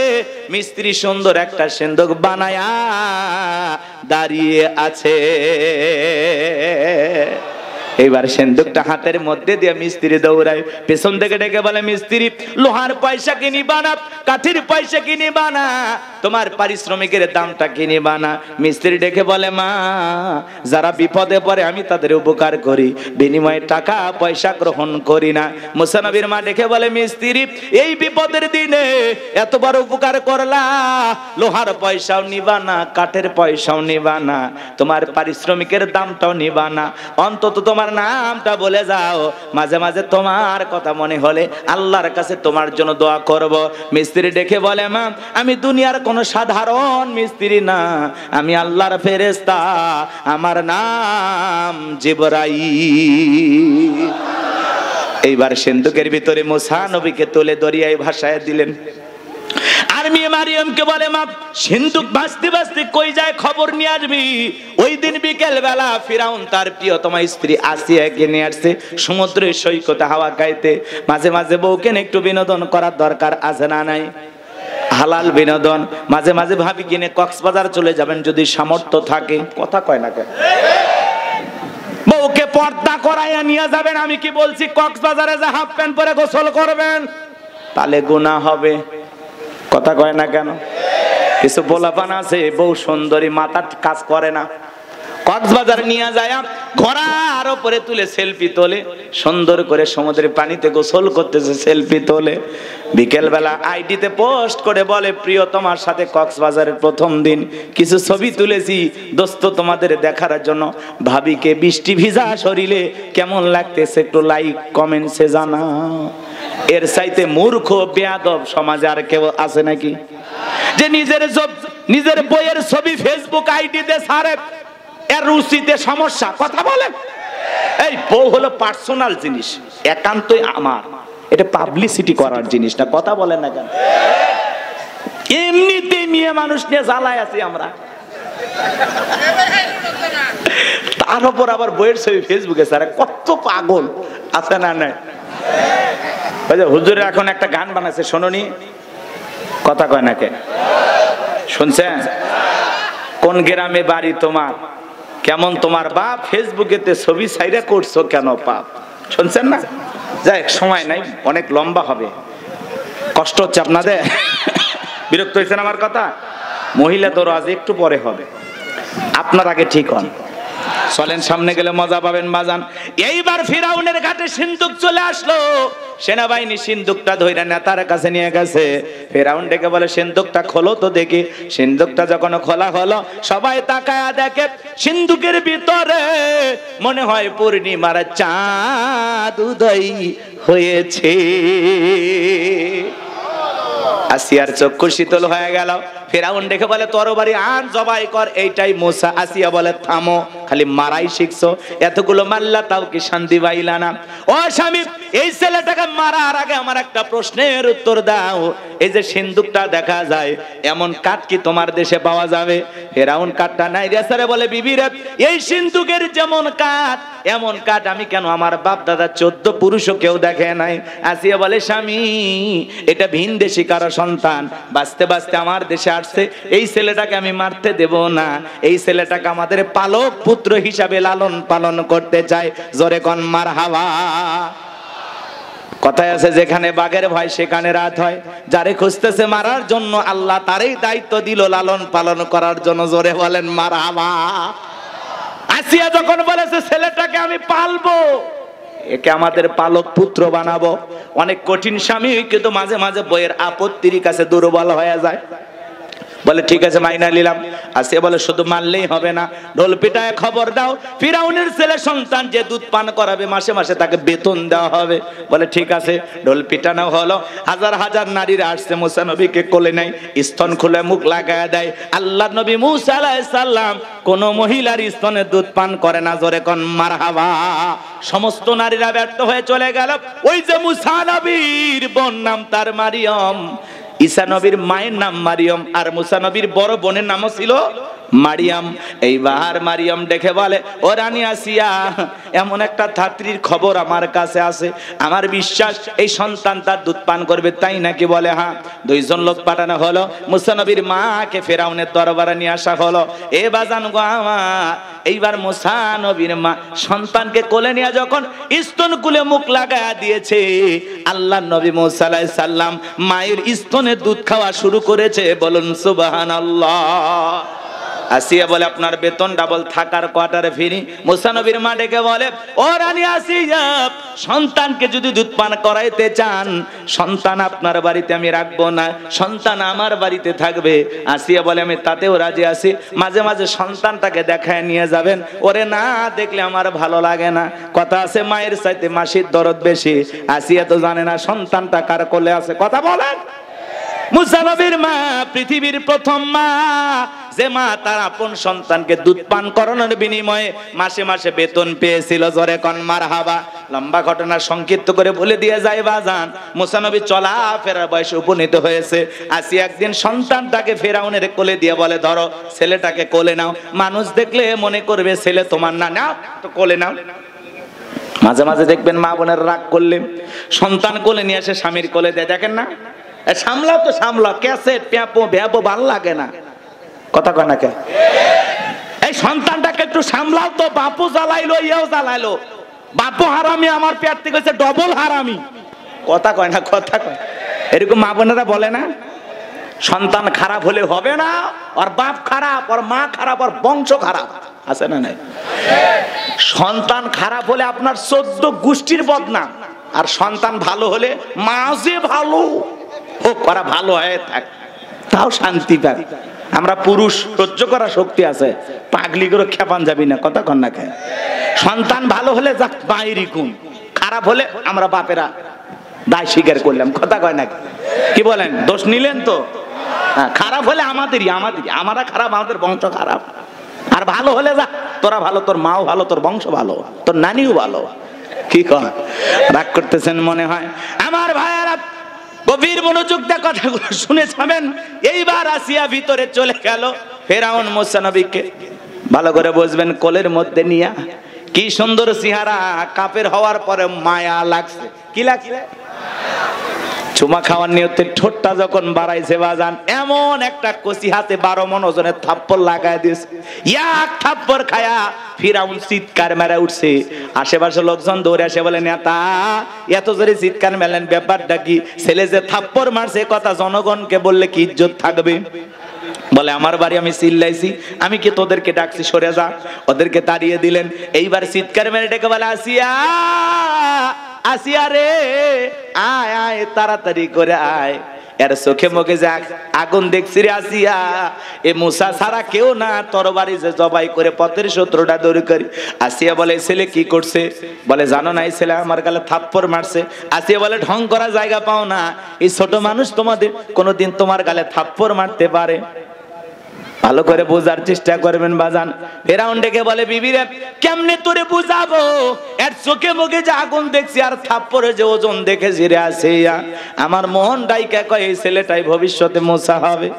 মিস্ত্রি সুন্দর একটা সিন্ধুক বানায়া দাঁড়িয়ে আছে। এইবার সিন্ধুকটা হাতের মধ্যে দিয়ে মিস্ত্রি দৌড়ায়, পেছন থেকে ডেকে বলে, মিস্ত্রি লোহার পয়সা কিনি বানা, কাঠের পয়সা কিনি বানা, তোমার পারিশ্রমিকের দামটা কিনি বানা। মিস্ত্রি ডেকে বলে, মা যারা বিপদে পড়ে আমি তাদের উপকার করি, বিনিময়ে টাকা পয়সা গ্রহণ করি না। মুসা নবীর মা ডেকে বলে, মিস্ত্রি এই বিপদের দিনে এত বড় উপকার করলা, লোহার পয়সাও নিবা না, কাঠের পয়সাও নিবা না, তোমার পারিশ্রমিকের দামটাও নিবা না, অন্তত তোমার নামটা বলে যাও, মাঝে মাঝে তোমার কথা মনে হলে আল্লাহর কাছে তোমার জন্য দোয়া করব। মিস্ত্রি ডেকে বলে, মা আমি দুনিয়ার কোনো সাধারণ মিস্ত্রি না, আমি আল্লাহর ফেরেশতা, আমার নাম জিবরাইল। এইবার সিন্ধুকের ভিতরে মুসা নবীকে তুলে দরিয়ায় ভাসায় দিলেন। আর মেয়ে মারিয়মকে বলে, মা সিন্ধুক ভাসতে ভাসতে কই যায় খবর নিয়ে আসবি। ওই দিন বিকেল বেলা ফিরাউন তার প্রিয়তমা স্ত্রী আসিয়াকে নিয়ে আসছে সমুদ্রের সৈকতে হাওয়া খাইতে। মাঝে মাঝে বউকে একটু বিনোদন করার দরকার আছে না নাই? হালাল বিনোদন। মাঝে মাঝে ভাবি কিনে কক্সবাজার চলে যাবেন যদি সামর্থ্য থাকে। কথা কয় না কেন? বউকে পর্দা করাইয়া নিয়ে যাবেন। আমি কি বলছি কক্সবাজারে যে হাফ প্যান্ট পরে গোসল করবেন, তাহলে গুনাহ হবে। কথা কয় না কেন? কিছু পোলাপান আছে বউ সুন্দরী, মাথার কাজ করে না, কক্সবাজার নিয়ে যায় ঘোড়ার উপরে তুলে সেলফি তোলে, সুন্দর করে সমুদ্রের পানিতে গোসল করতেছে, সেলফি তোলে। বিকেল বেলা আইডিতে পোস্ট করে বলে, প্রিয় তোমার সাথে কক্সবাজারের প্রথম দিন কিছু ছবি তুলেছি দোস্ত তোমাদের দেখার জন্য, ভাবিকে বৃষ্টি ভিজা শরীরে কেমন লাগতেছে একটু লাইক কমেন্টসে জানা। এর চাইতে মূর্খ বেয়াদব সমাজে আর কেউ আছে নাকি? যে নিজের বইয়ের ছবি ফেসবুক আইডিতে ছাড়ে, এর রুচিতে সমস্যা। কথা বলেন, এই বউ হলো পার্সোনাল জিনিস, একান্তই আমার, এটা পাবলিসিটি করার জিনিস না। কথা বলেন না কেন? এমনিতেই মেয়ে মানুষ নিয়ে জ্বালায় আছি আমরা, তার উপর আবার বইয়ের ছবি ফেসবুকে ছাড়ে। কত পাগল আছে না? নাই হুজুরে এখন একটা গান বানাইছে, শোনোনি? কথা কয় না কে? শুনছেন? কোন গ্রামে বাড়ি তোমার, কেমন তোমার বাপ, ফেসবুকেতে ছবি ছাইরা করছো কেন পাপ? শুনছেন না? যাই সময় নাই, অনেক লম্বা হবে, কষ্ট হচ্ছে আপনাদের, বিরক্ত হয়েছেন আমার কথা? মহিলা তো আজ একটু পরে হবে, আপনার আগে ঠিক হন, চলেন সামনে গেলে মজা পাবেন বাজান। এইবার ফিরাউনের ঘাটে সিন্ধুক চলে আসলো, সেনাবাহিনী সিন্ধুকটা ধইরা নেতার কাছে নিয়ে গেছে। ফিরাউন ডেকে বলে সিন্ধুকটা খোলো তো দেখি। সিন্ধুকটা যখন খোলা হলো, সবাই তাকায়া দেখে সিন্ধুকের ভিতরে মনে হয় পূর্ণিমার চাঁদ উদয় হয়েছে। আসিয়ার চক্ষু শীতল হয়ে গেল। ফিরাউন দেখে বলে তরবারি আন, জবাই কর, এইটাই মুসা। আসিয়া বলে থামো, খালি মারাই শিখছো, এতগুলো মারলা তাও কি শান্তি পাইলা না? ও স্বামী, এই ছেলেটাকে মারার আগে আমার একটা প্রশ্নের উত্তর দাও। এই যে সিন্ধুকটা দেখা যায়, এমন কাঠ কি তোমার দেশে পাওয়া যাবে? ফিরাউন কাঠটা নাই রেসারে বলে বিবি রে, এই সিন্ধুকের যেমন কাঠ এমন কাঠ আমি কেন আমার বাপ দাদা 14 পুরুষও কেউ দেখে নাই। আসিয়া বলে স্বামী, এটা ভিন দেশি কারো সন্তান, বাঁচতে বাঁচতে আমার দেশে আসছে, এই ছেলেটাকে আমি মারতে দেব না। এই ছেলেটাকে আমাদের পালক পুত্র হিসাবে লালন পালন করতে চাই। জোরে কোন মারহাবা। কথায় আছে যেখানে বাঘের ভয় সেখানে রাত হয়। যারে খুঁজতেছে মারার জন্য আল্লাহ তারই দায়িত্ব দিল লালন পালন করার জন্য। জোরে বলেন মারহাবা। আসিয়া যখন বলেছে ছেলেটাকে আমি পালবো, একে আমাদের পালক পুত্র বানাবো, অনেক কঠিন স্বামী কিন্তু মাঝে মাঝে বইয়ের আপত্তির কাছে দুর্বল হয়ে যায়। বলে ঠিক আছে মাইনা নিলাম। আসিয়া বলে শুধু মানলেই হবে না, ঢোল পিটায় খবর দাও, ফিরাউনের ছেলে সন্তান যে দুধ পান করাবে মাসে মাসে তাকে বেতন দেওয়া হবে। বলে ঠিক আছে, ঢোল পিটানো হলো। হাজার হাজার নারীরা আসছে, মুসা নবীকে কোলে নাই, স্তন খুলে মুখ লাগায় দেয়। আল্লাহ নবী মুসা আলাইহিস সালাম কোন মহিলার স্তনে দুধ পান করে না। জোরে কোন মারহাবা। সমস্ত নারীরা ব্যর্থ হয়ে চলে গেল। ওই যে মুসা নবীর বোন নাম তার মারিয়ম, ঈসা নবীর মায়ের নাম মারিয়ম, আর মুসা নবীর বড় বোনের নামও ছিল মারিয়াম। এইবার মারিয়াম দেখে বলে ও রানী আসিয়া, এমন একটা ধাত্রীর খবর আমার কাছে আছে, আমার বিশ্বাস এই সন্তান তার দুধ পান করবে, তাই নাকি? বলে হ্যাঁ। দুইজন লোক পাঠানো হলো, মুসা নবীর মাকে ফিরাউনের দরবারে নিয়ে আসা হলো। এ বাজান গো আমার, এইবার মুসা নবীর মা সন্তানকে কোলে নিয়ে যখন স্তন কুলে মুখ লাগায়া দিয়েছে, আল্লাহ নবী মুসা আলাইহিস সালাম মায়ের স্তনে দুধ খাওয়া শুরু করেছে। বলুন সুবহানাল্লাহ। আসিয়া বলে আপনার বেতন ডাবল, থাকার কোয়ার্টারে ফিরি। মুসা নবীর মা ডেকে বলে ও রানী আসিয়া, সন্তানকে যদি দুধ পান করাইতে চান, সন্তান আপনার বাড়িতে আমি রাখবো না, সন্তান আমার বাড়িতে থাকবে। আসিয়া বলে আমি তাতেও রাজি আছি, মাঝে মাঝে সন্তানটাকে দেখায় নিয়ে যাবেন, ওরে না দেখলে আমার ভালো লাগে না। কথা আছে মায়ের চাইতে মাসির দরদ বেশি। আসিয়া তো জানে না সন্তানটা কার কোলে আছে। কথা বলেন। মুসা নবীর মা পৃথিবীর প্রথম মা, যে মা তার আপন সন্তানকে দুধ পান করানোর বিনিময়ে মাসে মাসে বেতন পেয়েছিল। জোরে কোন মারহাবা। লম্বা ঘটনা সংক্ষিপ্ত করে বলে দিয়ে যায় বাজান, মুসা নবী চলা ফেরার বয়সে উপনীত হয়েছে। আসিয়া একদিন সন্তানটাকে ফেরাউনের কোলে দিয়ে বলে ধরো, ছেলেটাকে কোলে নাও, মানুষ দেখলে মনে করবে ছেলে তোমার না, নাও তো কোলে নাও। মাঝে মাঝে দেখবেন মা বোনের রাগ করলে সন্তান কোলে নিয়ে এসে স্বামীর কোলে দেয়, দেখেন না? সামলাও তো সামলাও, ক্যাসেট প্যাপো ভ্যাপো ভাল লাগে না। কথা কয় না কে? এই সন্তানটাকে একটু সামলাও তো, বাপু জ্বালাইলো ইয়েও জ্বালাইলো, বাপু হারামি আমার পেট থেকে হচ্ছে ডবল হারামি। কথা কয় না? কথা কয়। এরকম মা বোনেরা বলে না? সন্তান খারাপ হলে হবে না, আর বাপ খারাপ, আর মা খারাপ, আর বংশ খারাপ, আছে না নাই? সন্তান খারাপ হলে আপনার 14 গোষ্ঠীর বদনাম, আর সন্তান ভালো হলে মা যে ভালো হোক, ওরা ভালো হয়ে থাক, তাও শান্তি পায়। আমরা পুরুষ সহ্য করার শক্তি আছে, পাগলি করে খেপান যাবি না। কথা কন না খায়। সন্তান ভালো হলে যাক বাইরি গুণ, খারাপ হলে আমরা বাপেরা দায় স্বীকার করলাম। কথা কয় না? কি বলেন? দোষ নিলেন তো? হ্যাঁ, খারাপ হলে আমাদেরই, আমরা খারাপ, আমাদের বংশ খারাপ। আর ভালো হলে যা, তোরা ভালো, তোর মাও ভালো, তোর বংশ ভালো, তোর নানিও ভালো। কি কয়? রাগ করতেছেন মনে হয়। আমার ভাইয়ারা গভীর মনোযোগ দিয়ে কথাগুলো শুনে যাবেন। এইবার আসিয়া ভিতরে চলে গেল। ফেরাউন মুসা নবীকে ভালো করে বুঝবেন, কোলের মধ্যে নিয়া কি সুন্দর চেহারা, কাফের হওয়ার পরে মায়া লাগছে। কি লাগছে? চুমা খাওয়ার নিয়তে ঠোঁটটা যখন বাড়াইছে বাজান, এমন একটা কচি হাতে 12 মণ ওজনের থাপ্পড় লাগায় দিয়েছে। এক থাপ্পড় খায়া ফিরাউন চিৎকার মেরে উঠছে। আশেপাশে লোকজন দৌড়ে আসে বলে, নেতা এত জোরে চিৎকার মেলেন, ব্যাপারটা কি? ছেলে যে থাপ্পড় মারছে কথা জনগণকে বললে কি ইজ্জত থাকবে? বলে, আমার বাড়ি আমি চিল্লাইছি, আমি কি তোদেরকে ডাকছি? সরে যা। ওদেরকে তাড়িয়ে দিলেন। এইবার চিৎকার মেরে ডেকে বলে, আসিয়া আসিয়া রে, আয় আয় তাড়াতাড়ি করে আয়। এর চোখে মুখে যে আগুন দেখছি রে আসিয়া, এ মুসা ছাড়া কেউ না, তরবারি যে জবাই করে পথের শত্রুটা দূর করি। আসিয়া বলে, ছেলে কি করছে? বলে, জানো না, এই ছেলে আমার গালে থাপ্পড় মারছে। আসিয়া বলে, ঢং করা জায়গা পাও না, এই ছোট মানুষ তোমাদের কোনোদিন তোমার গালে থাপ্পড় মারতে পারে? ভালো করে বোঝার চেষ্টা করবেন বাজান। ফেরাউন ডেকে বলে, বিবিরে কেমনে তোরে বুঝাবো? এর চোখে মুখে যে আগুন দেখছি আর থাপ্পড়ে যে ওজন দেখে জিরে আসিয়া, আমার মন ডাইকা কয় এই ছেলেটাই ভবিষ্যতে মুসা হবে।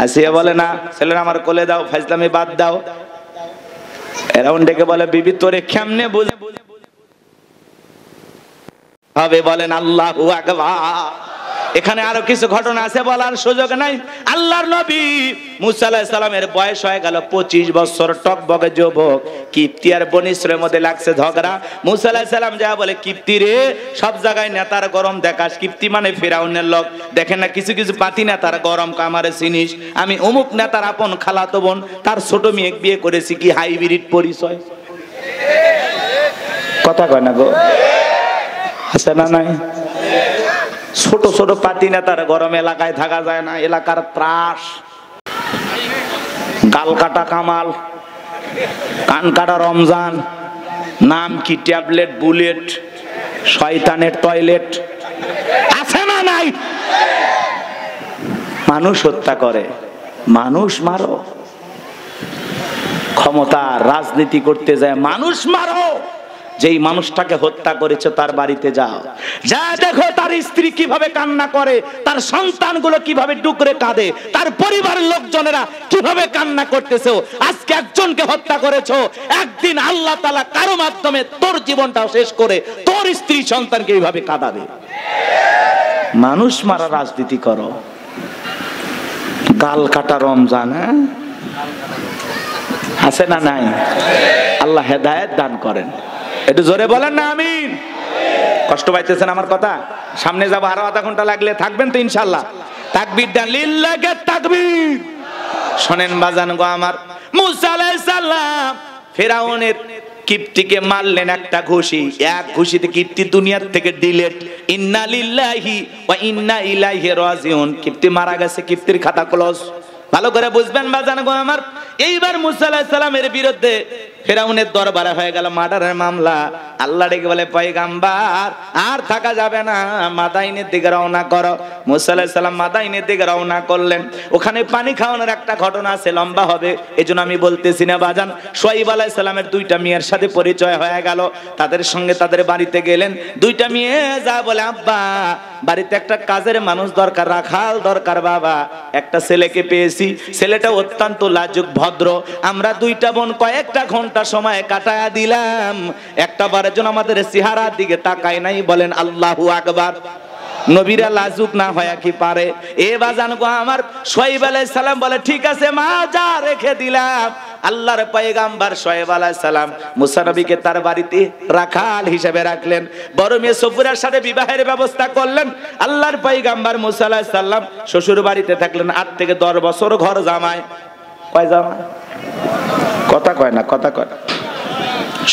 আসিয়া বলে, না, ছেলেরা আমার কোলে দাও, ফাজলামি বাদ দাও। ফেরাউন ডেকে বলে, বিবি তোরে কেমনে বুঝে হবে? বলেন আল্লাহু আকবার। এখানে আরো কিছু ঘটনা আছে, বলার সুযোগ নাই। আল্লাহর নবী মুসা আলাইহিস সালামের বয়স হয়ে গেল 25 বছর, টকবকে যুবক। কিপ্তি আর বনী ইসরায়েলের মধ্যে লাগছে ঝগড়া। মুসা আলাইহিস সালাম যা বলে, কিপ্তি রে, সব জায়গায় নেতার গরম দেখাস। কিপ্তি মানে ফিরাউনের লোক। দেখেন না, কিছু কিছু পাতি নেতার গরম কামারে চিনিস, আমি অমুক নেতার আপন খালাতো বোন, তার ছোট মেয়ে বিয়ে করেছি, কি হাইব্রিড পরিচয়। কথা কয় না গো, আছে না নাই? ছোট ছোট পাতি নেতার গরম এলাকায় থাকা যায় না, এলাকার ত্রাস। গাল কাটা কামাল, কান কাটা রমজান, নাম কি ট্যাবলেট, বুলেট, শয়তানের টয়লেট, আছে না নাই? মানুষ হত্যা করে, মানুষ মারো, ক্ষমতা রাজনীতি করতে যায় মানুষ মারো। যেই মানুষটাকে হত্যা করেছে তার বাড়িতে যাও, যা দেখো তার স্ত্রী কিভাবে কান্না করে, তার সন্তানগুলো কিভাবে ডুকরে কাঁদে, তার পরিবারের লোকজনেরা কিভাবে কান্না করতেছে। আজকে একজনকে হত্যা করেছো, একদিন আল্লাহ তাআলা কারো মাধ্যমে তোর জীবনটাও শেষ করে তোর স্ত্রী সন্তানকে এইভাবে কাঁদাবে। মানুষ মারা রাজনীতি করো, গাল কাটা রমজান, আছে না নাই? আল্লাহ হেদায়েত দান করেন। একটু জোরে বলেন না আমিন। কষ্ট পাইতেছেন আমার কথা? সামনে যাবো, আরো আধা ঘন্টা লাগলে থাকবেন তো ইনশাল্লাহ। তাকবীর দেন, লিল্লাহি তাকবীর। শোনেন বাজান গো আমার, মুসা আলাইহিস সালাম ফিরাউনের কিপ্তিকে মারলেন একটা ঘুষি, এক ঘুষিতে কিপ্তি দুনিয়ার থেকে ডিলেট। ইন্না লিল্লাহি ওয়া ইন্না ইলাইহি রাজিউন। কিপ্তি মারা গেছে, কিপ্তির খাতা ক্লোজ। ভালো করে বুঝবেন বাজান গো আমার। এইবার মুসা আলাইহিস সালামের বিরুদ্ধে ফিরাউনের দরবারে হয়ে গেল মার্ডারের মামলা। আল্লাহ ডেকে বলে, পয়গাম্বার আর থাকা যাবে না, মাদাইনের দিকে রওনা করো। মুসা আলাইহিস সালাম মাদাইনের দিকে রওনা করলেন। ওখানে পানি খাওয়ানোর একটা ঘটনা আছে, লম্বা হবে, এজন্য আমি বলতেছি না বাজান। শুআয়ব আলাইহিস সালামের দুইটা মেয়ের সাথে পরিচয় হয়ে গেল। তাদের সঙ্গে তাদের বাড়িতে গেলেন। দুইটা মেয়ে যা বলে, আব্বা বাড়িতে একটা কাজের মানুষ দরকার, রাখাল দরকার বাবা। একটা ছেলেকে পেয়েছি, ছেলেটা অত্যন্ত লাজুক ভদ্র। আমরা দুইটা বোন কয়েকটা ঘন্টা সময় কাটায়া দিলাম, একটা বারের জন্য আমাদের চেহারার দিকে তাকায় নাই। বলেন আল্লাহু আকবার। নবীরা লাজুক না হয় কি পারে? এ বাজান গো আমার, শুআয়ব আলাইহিস সালাম বলে, ঠিক আছে মা, যা রেখে দিলাম। আল্লাহর পয়গাম্বার শুআয়ব আলাইহিস সালাম মুসা নবীকে তার বাড়িতে রাখাল হিসেবে রাখলেন। বড় মেয়ে সফুরার সাথে বিবাহের ব্যবস্থা করলেন। আল্লাহর পয়গাম্বার মুসা আলাইহিস সালাম শ্বশুর বাড়িতে থাকলেন 8 থেকে 10 বছর ঘর জামাই। কয় জামাই? কথা কয় না, কথা কয় না।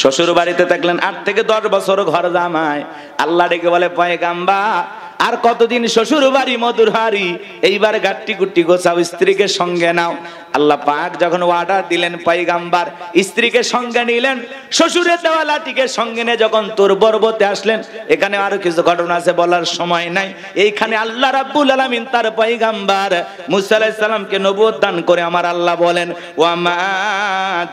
শ্বশুর বাড়িতে থাকলেন 8 থেকে 10 বছর ঘর জামাই। আল্লাহ ডেকে বলে, পয়গাম্বার আর কতদিন শ্বশুর বাড়ি মধুর হারি, এইবার গাট্টি গুট্টি গোছাও, স্ত্রীকে সঙ্গে নাও। আল্লাহ পাক যখন অর্ডার দিলেন, পয়গাম্বার স্ত্রীকে সঙ্গে নিলেন, শ্বশুরের দেওয়া লাঠিকে সঙ্গে নিয়ে যখন তোর পর্বতে আসলেন। এখানে আরো কিছু ঘটনা আছে, বলার সময় নাই। এইখানে আল্লাহ রাব্বুল আলামিন তার পয়গাম্বার মুসা আলাইহিস সালামকে নবুয়ত দান করে আমার আল্লাহ বলেন, ওয়া মা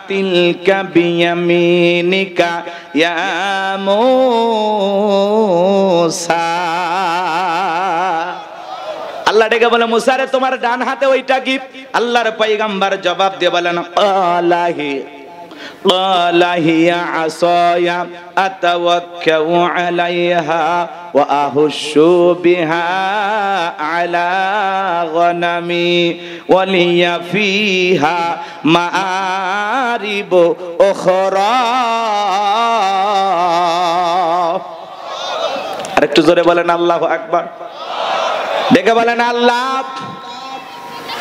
তিলকা বিয়ামিনিকা ইয়া মুসা। আল্লাহ ডেকে বলে, মুসা রে তোমার ডান হাতে ওইটা কি? আল্লাহর পয়গাম্বার জবাব দিয়ে বলেন, আল্লাহি ক্বালা হিয়া আসায়া আতাওয়াক্কাউ আলাইহা ওয়া আহুশু বিহা আলা গনামি ওয়া লিয়া ফিহা মাআরিব উখরা। আরেকটু জোরে বলেন আল্লাহু আকবার। দেখে বলেন আল্লাহ,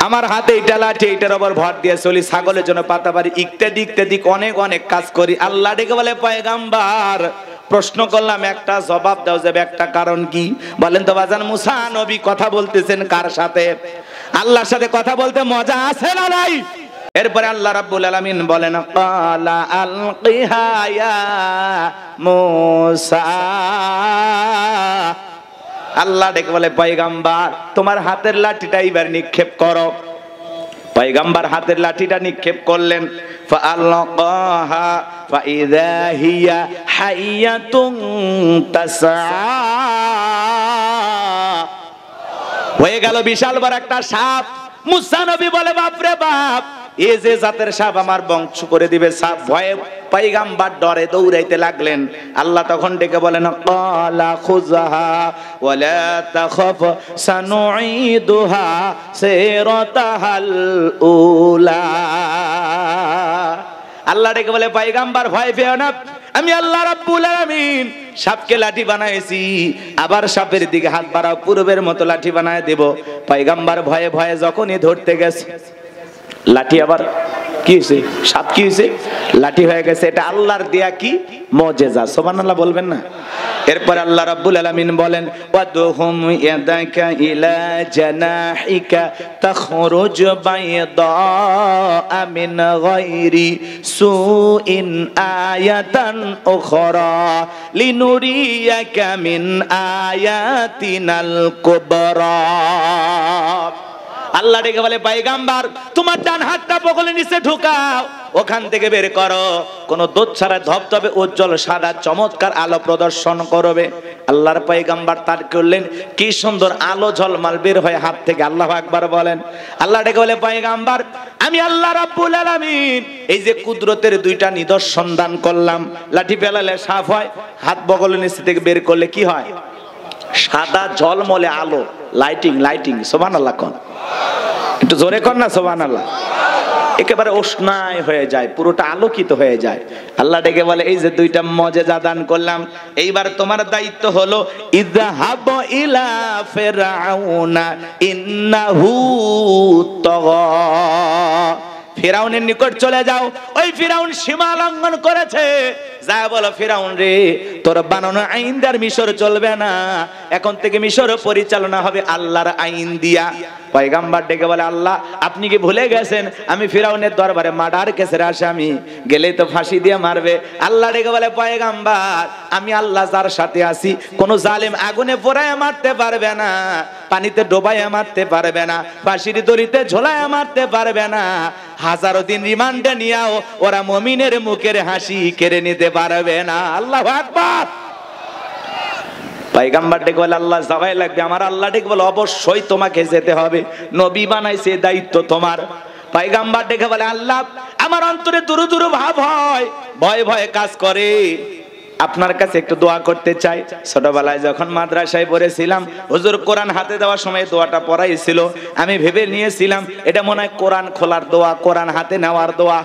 আমার হাতে এটা লাঠি, এটার উপর ভর দিয়ে চলি, ছাগলের জন্য পাতা পারি, ইত্যাদি অনেক অনেক কাজ করি। আল্লাহ ডেকে বলে পয়গাম্বার প্রশ্ন করলাম, একটা জবাব দাও যাবে, একটা কারণ কি বলেন তো বাজান? মুসা নবী কথা বলতেছেন কার সাথে? আল্লাহর সাথে কথা বলতে মজা আছে না নাই? এরপরে আল্লাহ রাব্বুল আলামিন বলেন ক্বালা আলকিহা ইয়া মুসা। আল্লাহ ডেকে বলে পয়গাম্বার তোমার হাতের লাঠিটা এবার নিক্ষেপ করো। পয়গাম্বার হাতের লাঠিটা নিক্ষেপ করলেন। ফাআলকাহা ফাইযা হিয়া হাইয়াতুন তাসআ। হয়ে গেল বিশাল বড় একটা সাপ। মুসা নবী বলে বাপরে বাপ, এই যে জাতের সাপ আমার বংশ করে দিবে। সাপ ভয়ে পয়গাম্বার ডরে দৌড়াইতে লাগলেন। আল্লাহ তখন ডেকে বলেন ক্বালা খুযহা ওয়ালা তাখাফ সানুঈদুহা সিরাতাহাল উলা। আল্লাহ ডেকে বলে পয়গাম্বার ভয় পেও না, আমি আল্লাহ রাব্বুল আলামিন সাপকে লাঠি বানাইছি, আবার সাপের দিকে হাত বাড়াও, পূর্বের মতো লাঠি বানায় দেব। পয়গাম্বার ভয়ে ভয়ে যখনই ধরতে গেছে, লাঠি আবার কি হয়েছে? সাপ কি হয়েছে? লাঠি হয়ে গেছে। এটা আল্লাহর দেয়া কি মুজিজা, সুবহানাল্লাহ বলবেন না? এরপর আল্লাহ রাব্বুল আলামিন বলেন ওয়াদহুম ইয়াদাকা ইলা জানাহিকা তাখরুজ বাইদা মিন গায়রি সুইন আয়াতান উখরা লিনুরিয়াকা মিন আয়াতিনাল কুবরা। আল্লাহ ডেকে বলে পয়গাম্বার তোমার ডান হাতটা বগলের নিচে ঢুকাও, ওখান থেকে বের করো কোন দুধ ছাড়া ধবধবে উজ্জ্বল সাদা চমৎকার আলো প্রদর্শন করবে। আল্লাহর পয়গাম্বার তার করলেন, কি সুন্দর আলো ঝলমাল বের হয় হাত থেকে। আল্লাহু আকবার বলেন। আল্লাহ ডেকে বলে পয়গাম্বার আমি আল্লাহ রাব্বুল আলামিন এই যে কুদরতের দুইটা নিদর্শন দান করলাম, লাঠি ফেলালে সাপ হয়, হাত বগলের নিচে থেকে বের করলে কি হয়? সাদা ঝলমলে আলো, লাইটিং। সুবহানাল্লাহ কোন একটু জোরে কর না সুবহানাল্লাহ। একেবারে উষ্ণায় হয়ে যায়, পুরোটা আলোকিত হয়ে যায়। আল্লাহ ডেকে বলে এই যে দুইটা মুজিজা দান করলাম, এইবার তোমার দায়িত্ব হলো ইযহাব ইলা ফিরআউনা ইন্নাহু তাগা। ফিরাউনের নিকট চলে যাও, ওই ফিরাউন সীমা লঙ্ঘন করেছে। যা বলো ফিরাউন রে, তোর বানানো আইন আর মিশর চলবে না, এখন থেকে মিশর পরিচালনা হবে আল্লাহর আইন দিয়া। পয়গাম্বার ডেকে বলে আল্লাহ আপনি কি ভুলে গেছেন আমি ফিরাউনের দরবারে মার্ডার কেসের আসামি, গেলেই তো ফাঁসি দিয়ে মারবে। আল্লাহ ডেকে বলে পয়গাম্বার আমি আল্লাহ যার সাথে আছি, কোন জালেম আগুনে পোড়ায় মারতে পারবে না, পানিতে ডোবায় মারতে পারবে না, ফাঁসির দড়িতে ঝোলায় মারতে পারবে না, হাজারো দিন রিমান্ডে নিয়েও ওরা মুমিনের মুখের হাসি কেড়ে নিতে পারবে না। আল্লাহু আকবার। পয়গাম্বার ডেকে বলে আল্লাহ যাওয়াই লাগবে। আমার আল্লাহ ডেকে বলে অবশ্যই তোমাকে যেতে হবে, নবী বানাইছে, দায়িত্ব তোমার। পয়গাম্বার ডেকে বলে আল্লাহ আমার অন্তরে দুরু দুরু ভাব হয়, ভয় ভয়ে কাজ করে, আপনার কাছে একটু দোয়া করতে চাই। ছোটবেলায় যখন মাদ্রাসায় পড়েছিলাম, হুজুর কোরআন হাতে দেওয়ার সময় দোয়াটা পড়াইছিল, আমি ভেবে নিয়েছিলাম এটা মনে হয় কোরআন খোলার দোয়া, কোরআন হাতে নেওয়ার দোয়া।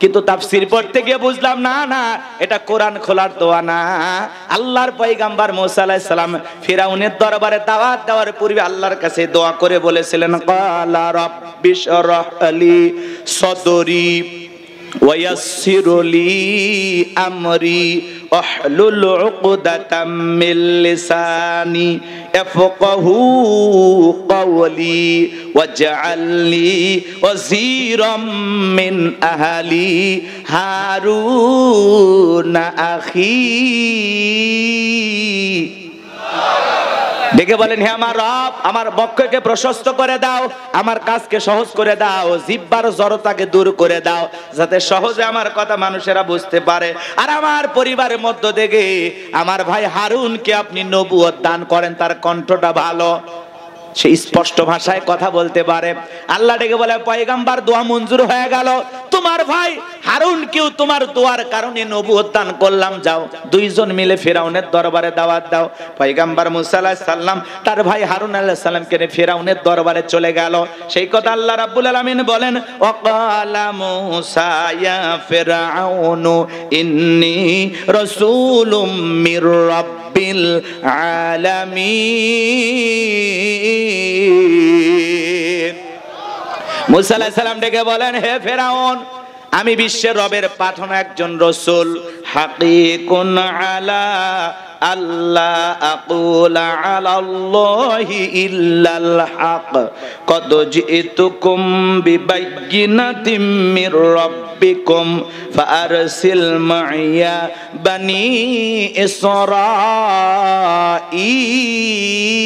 কিন্তু তাফসীর পড়তে গিয়ে বুঝলাম না না, এটা কোরআন খোলার দোয়া না। আল্লাহর পয়গাম্বার মুসা আলাইহিস সালাম ফিরাউনের দরবারে দাওয়াত দেওয়ার পূর্বে আল্লাহর কাছে দোয়া করে বলেছিলেন ক্বালা রাব্বিশরাহ লি সাদরি ওয়ায়াসসির লি আমরি আহলুল উকদাতাম মিন লিসানি ইয়াফকাহু কওলি ওয়াজআলনি ওয়াজিরাম মিন আহলি হারুন আখি। ডেকে বলেন হে আমার রব আমার বক্ষকে প্রশস্ত করে দাও, আমার কাজকে সহজ করে দাও, জিহ্বার জড়তাকে দূর করে দাও, যাতে সহজে আমার কথা মানুষেরা বুঝতে পারে। আর আমার পরিবারের মধ্য থেকে আমার ভাই হারুনকে আপনি নবুয়ত দান করেন, তার কণ্ঠটা ভালো। সে স্পষ্ট ভাষায় কথা বলতে পারে। আল্লাহ ডেকে বলে পয়গম্বর দোয়া মঞ্জুর হয়ে গেল, তোমার ভাই হারুনকেও তোমার দোয়ার কারণে নবুয়ত দান করলাম, যাও দুইজন মিলে ফিরাউনের দরবারে দাওয়াত দাও। পয়গম্বর মুসা আলাইহিস সালাম তার ভাই হারুন আলাইহিস সালামকে নিয়ে ফিরাউনের দরবারে চলে গেল। সেই কথা আল্লাহ রাব্বুল আলামিন বলেন ওয়াকালা মুসা ইয়া ফিরআউনু ইন্নী রাসূলুম মির রাব্বিল আলামিন। মুসা আলাইহিস সালাম ডেকে বলেন হে ফিরাউন, আমি বিশ্বের রবের পাঠানো একজন রাসূল, হাকিকুন আলা আল্লাহ আকুলা আলাল্লাহি ইল্লাল হক কদ জিতুকুম বিবাইয়িনাতিম মির রাব্বিকুম ফারসিল মাইয়া বানি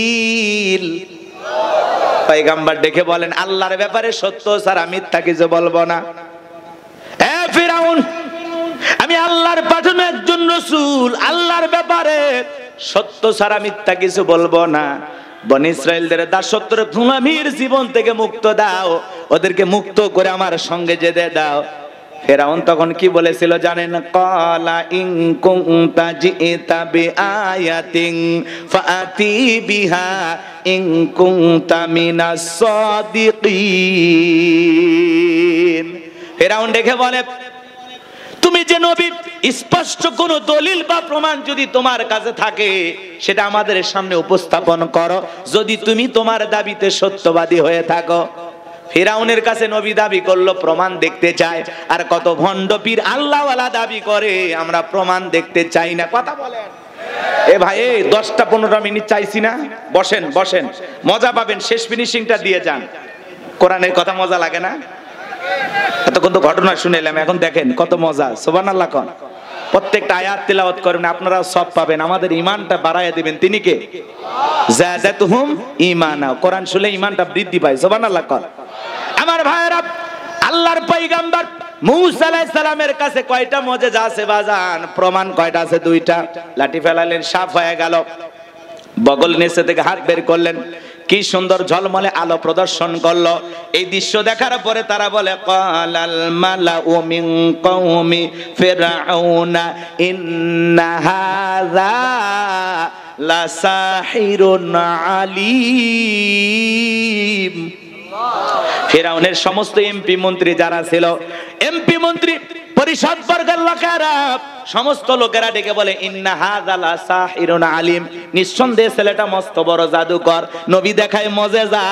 ইসরাঈল। পয়গম্বর ডেকে বলেন আল্লাহর ব্যাপারে সত্য ছাড়া মিথ্যা কিছু বলবো না। এ ফিরাউন, আমি আল্লাহর পাঠানো একজন রাসূল, আল্লাহর ব্যাপারে সত্য ছাড়া মিথ্যা কিছু বলবো না। বনি ইসরাইলদের দাসত্বের গোলামীর জীবন থেকে মুক্ত দাও, ওদেরকে মুক্ত করে আমার সঙ্গে যেতে দাও। ফিরাউন তখন কি বলেছিল জানেন? ক্বালা ইন কুনতা জিতা বিআয়াতিন ফাআতি বিহা ইন কুনতা মিনাস সাদিকিন। ফিরাউন দেখে বলে তুমি যে নবী, স্পষ্ট কোন দলিল বা প্রমাণ যদি তোমার কাছে থাকে সেটা আমাদের সামনে উপস্থাপন করো, যদি তুমি তোমার দাবিতে সত্যবাদী হয়ে থাকো। ফিরাউনের কাছে নবী দাবি করলো, প্রমাণ দেখতে চায়। আর কত ভণ্ড পীর আল্লাহওয়ালা দাবি করে আমরা প্রমাণ দেখতে চাই না। কথা বলেন এ ভাই, 10-15 মিনিট চাইছি না? বসেন বসেন, মজা পাবেন, শেষ ফিনিশিংটা দিয়ে যান। কোরআনের কথা মজা লাগে না? এতক্ষণ তো ঘটনা শুনেলাম, এখন দেখেন কত মজা। সুবহানাল্লাহ কোন প্রত্যেকটা আয়াত তিলাওয়াত করেন, আপনারা সব পাবেন। আমাদের ঈমানটা বাড়ায় দিবেন তিনি কে? যাদাতুহুম ঈমানা। কোরআন শুনলে ঈমানটা বৃদ্ধি পায়। সুবহানাল্লাহ কোন। আমার ভাইরা, আল্লাহর পয়গম্বর মুসা আলাইহিস সালামের কাছে কয়টা মুজিজা আছে বাজান? প্রমাণ কয়টা আছে? 2টা। লাঠি ফেলালেন, সাপ হয়ে গেল। বগল নিচে থেকে হাত বের করলেন, কি সুন্দর ঝলমলে আলো প্রদর্শন করলো। এই দৃশ্য দেখার পরে তারা বলে ক্বালাল মালাউ মিন কওমি ফিরআউনা ইন্না হাযা লাসাহিরুন আলীম। ফিরআউনের সমস্ত এমপি মন্ত্রী যারা ছিল, এমপি মন্ত্রী পরিষদ বর্গের লোকেরা, সমস্ত লোকেরা ডেকে বলে ইন্না হাযা লাসাহিরুন আলীম, নিঃসন্দেহে ছেলেটা মস্ত বড় জাদুকর। নবী দেখায় মুজিজা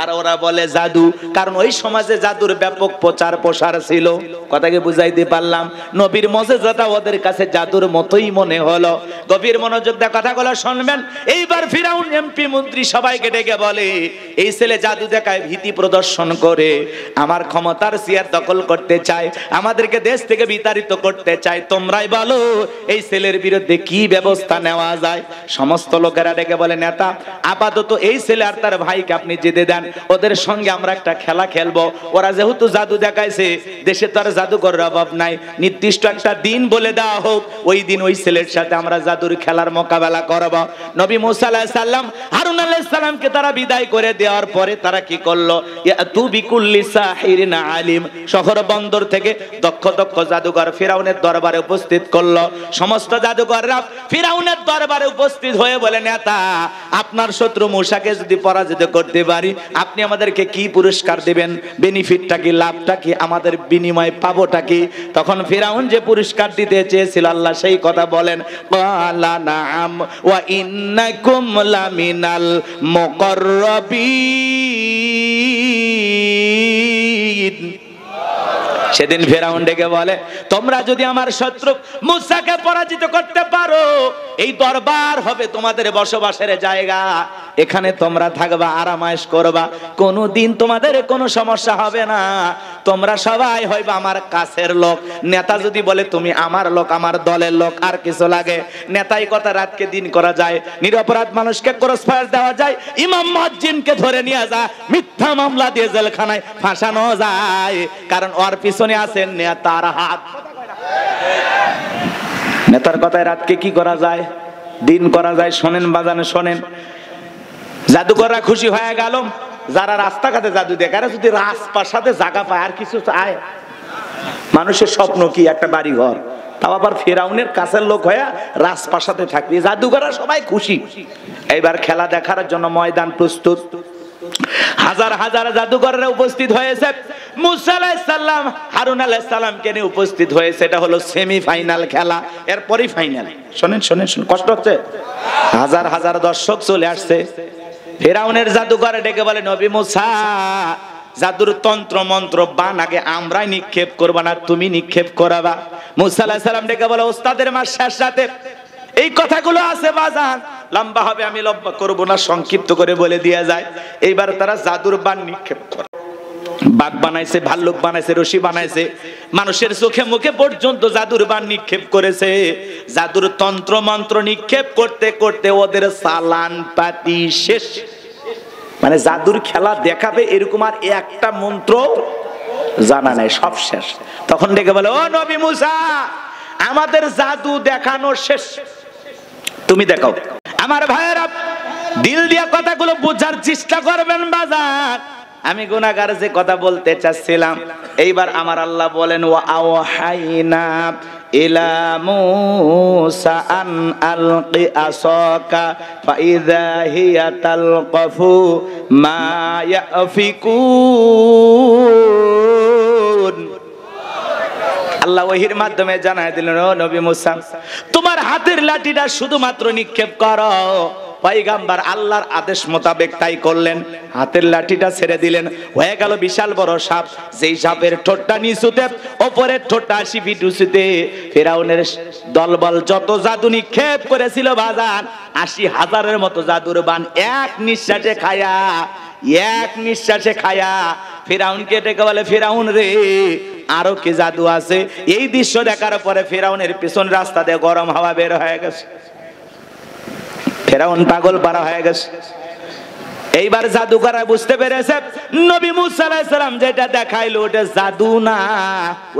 আর ওরা বলে জাদু, কারণ ওই সমাজে জাদুর ব্যাপক প্রচার প্রসার ছিল। কথাকে বুঝাইতে পারলাম? নবীর মুজিজাটা ওদের কাছে জাদুর মতোই মনে হলো। গভীর মনোযোগ দিয়ে কথাগুলো শুনবেন। এইবার ফিরাউন এমপি মন্ত্রী সবাইকে ডেকে বলে এই ছেলে জাদু দেখায়, ভীতি প্রদর্শন করে আমার ক্ষমতার চেয়ার দখল করতে চায়, আমাদেরকে দেশ থেকে বিতাড়িত করতে চায়। তোমরাই বলো এই ছেলের বিরুদ্ধে কি ব্যবস্থা নেওয়া যায়। সমস্ত লোকেরা ডেকে বলে নেতা, আপাতত এই ছেলে আর তার ভাইকে আপনি যেতে দেন, ওদের সঙ্গে আমরা একটা খেলা খেলবো। ওরা যেহেতু জাদু দেখাইছে, দেশে তো আর জাদুকরের অভাব নাই, নির্দিষ্ট একটা দিন বলে দেওয়া হোক, ওই দিন ওই ছেলের সাথে আমরা জাদুর খেলার মোকাবেলা করব। নবী মুসা আলাইহিস সালাম, হারুন আলাইহিস সালামকে তারা বিদায় করে দেওয়ার পরে তারা কি করলো? ইয়াতু বিকুল্লি সাহিরিন আলিম, শহর বন্দর থেকে দক্ষ দক্ষ জাদুকর ফিরাউনের দরবারে উপস্থিত করলো। সমস্ত জাদুকররা ফিরাউনের দরবারে উপস্থিত হয়ে বলে নেতা, আপনার শত্রু মূসাকে যদি পরাজিত করতে পারি আপনি আমাদেরকে কি পুরস্কার দিবেন? বেনিফিটটা কি, লাভটা কি, আমাদের বিনিময়ে পাবোটা কি? তখন ফিরাউন যে পুরস্কার দিতে চেয়েছিল আল্লাহ সেই কথা বলেন, ক্বালা নাআম ওয়া ইন্নাকুম লামিনাল মুকাররাবিন। সেদিন ফিরাউন ডেকে বলে তোমরা যদি আমার শত্রু মূসাকে পরাজিত করতে পারো, এই দরবার হবে তোমাদের বসবাসের জায়গা, এখানে তোমরা থাকবা, আরামায়েশ করবা, কোনোদিন তোমাদের কোনো সমস্যা হবে না, তোমরা সবাই হইবা আমার কাছের লোক। নেতা যদি বলে তুমি আমার লোক, আমার দলের লোক, আর কিছু লাগে? নেতাই কথা রাতকে দিন করা যায়, নিরপরাধ মানুষকে ক্রসফায়ার দেওয়া যায়, ইমাম মুয়াজ্জিনকে ধরে নিয়ে যায়, মিথ্যা মামলা দিয়ে জেলখানায় ফাঁসানো যায়, কারণ ওর পিছনে আছে নেতার হাত। নেতার কথায় রাতকে কি করা যায়, দিন করা যায়। শোনেন বাজানে, শোনেন। জাদুকররা খুশি হয়ে গেল। যারা রাস্তাঘাটে জাদু দেখে, আর যদি রাজপ্রাসাদে জায়গা পায় আর কিছু চায়? মানুষের স্বপ্ন কি একটা বাড়ি ঘর, তাও আবার ফেরাউনের কাছের লোক হয়ে রাজপ্রাসাদে থাকবে। জাদুকররা সবাই খুশি। এইবার খেলা দেখার জন্য ময়দান প্রস্তুত। হাজার হাজার জাদুকররা উপস্থিত হয়েছে। মুসা আলাইহিস সালাম হারুন আলাইহিস সালামকে নিয়ে উপস্থিত হয়েছে। এটা হলো সেমিফাইনাল খেলা, এরপরই ফাইনাল। শোনেন শোনেন শুনুন, কষ্ট হচ্ছে। হাজার হাজার দর্শক চলে আসছে। ফেরাউনের জাদুকর ডেকে বলে, নবী মুসা, জাদুর তন্ত্র মন্ত্র বান আগে আমরাই নিক্ষেপ করবা না তুমি নিক্ষেপ করাবা? মুসা আলাইহিস সালাম ডেকে বলে, ওস্তাদের মার শেষ রাতে এই কথাগুলো আছে বাজান, লম্বা হবে, আমি লম্বা করব না, সংক্ষিপ্ত করে বলে দিয়া যায়। এইবার তারা জাদুর বান নিক্ষেপ করে। বাঘ বানাইছে, ভাল্লুক বানাইছে, রশি বানাইছে, মানুষের চোখে মুখে পর্যন্ত জাদুর বান নিক্ষেপ করেছে। জাদুর তন্ত্র মন্ত্র নিক্ষেপ করতে করতে ওদের চালান পাতি শেষ। মানে জাদুর খেলা দেখাবে এরকম আর একটা মন্ত্র জানা নাই, সব শেষ। তখন ডেকে বলে, ও নবী মুসা, আমাদের জাদু দেখানো শেষ, তুমি দেখাও। আমার ভাইয়েরা, দিল দিয়া কথাগুলো বোঝার চেষ্টা করবেন বাজার। আমি গুনাহগার যে কথা বলতে চাচ্ছিলাম, এইবার আমার আল্লাহ বলেন, ওয়া আওহাইনা ইলা মূসা আন আলকি আসাকা ফাইযা হিয়া তালকাফু মা ইয়াফিকুন। আল্লাহ ওহীর মাধ্যমে জানায় দিলেন, ও নবী মুসা, তোমার হাতের লাঠিটা শুধুমাত্র নিক্ষেপ করো। পয়গম্বর আল্লাহর আদেশ মোতাবেক তাই করলেন। হাতের লাঠিটা ছেড়ে দিলেন, হয়ে গেল বিশাল বড় সাপ। যেই সাপের ঠোঁটটা নিচুতে, ওপরের ঠোঁটটা 80 ফিট উঁচুতে। ফেরাউনের দলবল যত জাদু নিক্ষেপ করেছিল বাজান, 80,000-এর মতো জাদুর বান এক নিঃশ্বাসে খায়া ফেরাউনকে ডেকে বলে, ফেরাউন রে, আরো কি জাদু আছে? এই দৃশ্য দেখার পরে ফেরাউনের পিছন রাস্তা দিয়ে গরম হাওয়া বের হয়ে গেছে। ফেরাউন পাগল পারা হয়ে গেছে। এইবার জাদুকররা বুঝতে পেরেছে নবী মুসা আলাইহিস সালাম যেটা দেখাইলো ওটা জাদু না,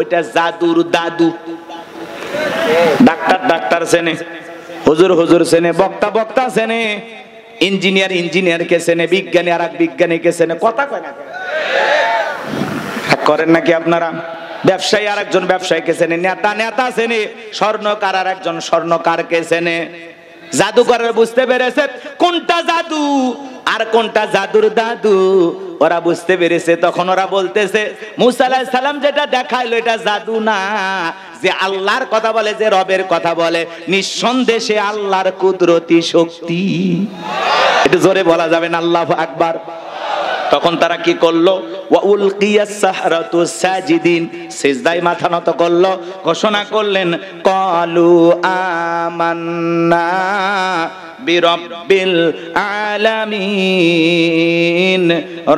ওটা জাদুর দাদু। ডাক্তার চেনে, হুজুর চেনে, বক্তা চেনে, ইঞ্জিনিয়ারকে চেনে, বিজ্ঞানী আর এক বিজ্ঞানীকে চেনে। কথা কয় না করেন নাকি আপনারা? ব্যবসায়ী আর একজন ব্যবসায়ীকে চেনে, নেতা চেনে, স্বর্ণকার আর একজন স্বর্ণকারকে চেনে। জাদুকররা বুঝতে পেরেছে কোনটা জাদু আর কোনটা জাদুর দাদু। ওরা বুঝতে পেরেছে। তখন ওরা বলতেছে, মুসা আলাইহিস সালাম যেটা দেখাইলো এটা জাদু না, যে আল্লাহর কথা বলে, যে রবের কথা বলে, নিঃসন্দেহে আল্লাহর কুদরতি শক্তি। একটু জোরে বলা যাবে না আল্লাহু আকবার? তখন তারা কি করলো? ওয়া উলকিয়াস সাহরাতু সাজিদিন, সিজদায় মাথা নত করলো, ঘোষণা করলেন, ক্বালু আমান্না বিরাব্বিল আলামিন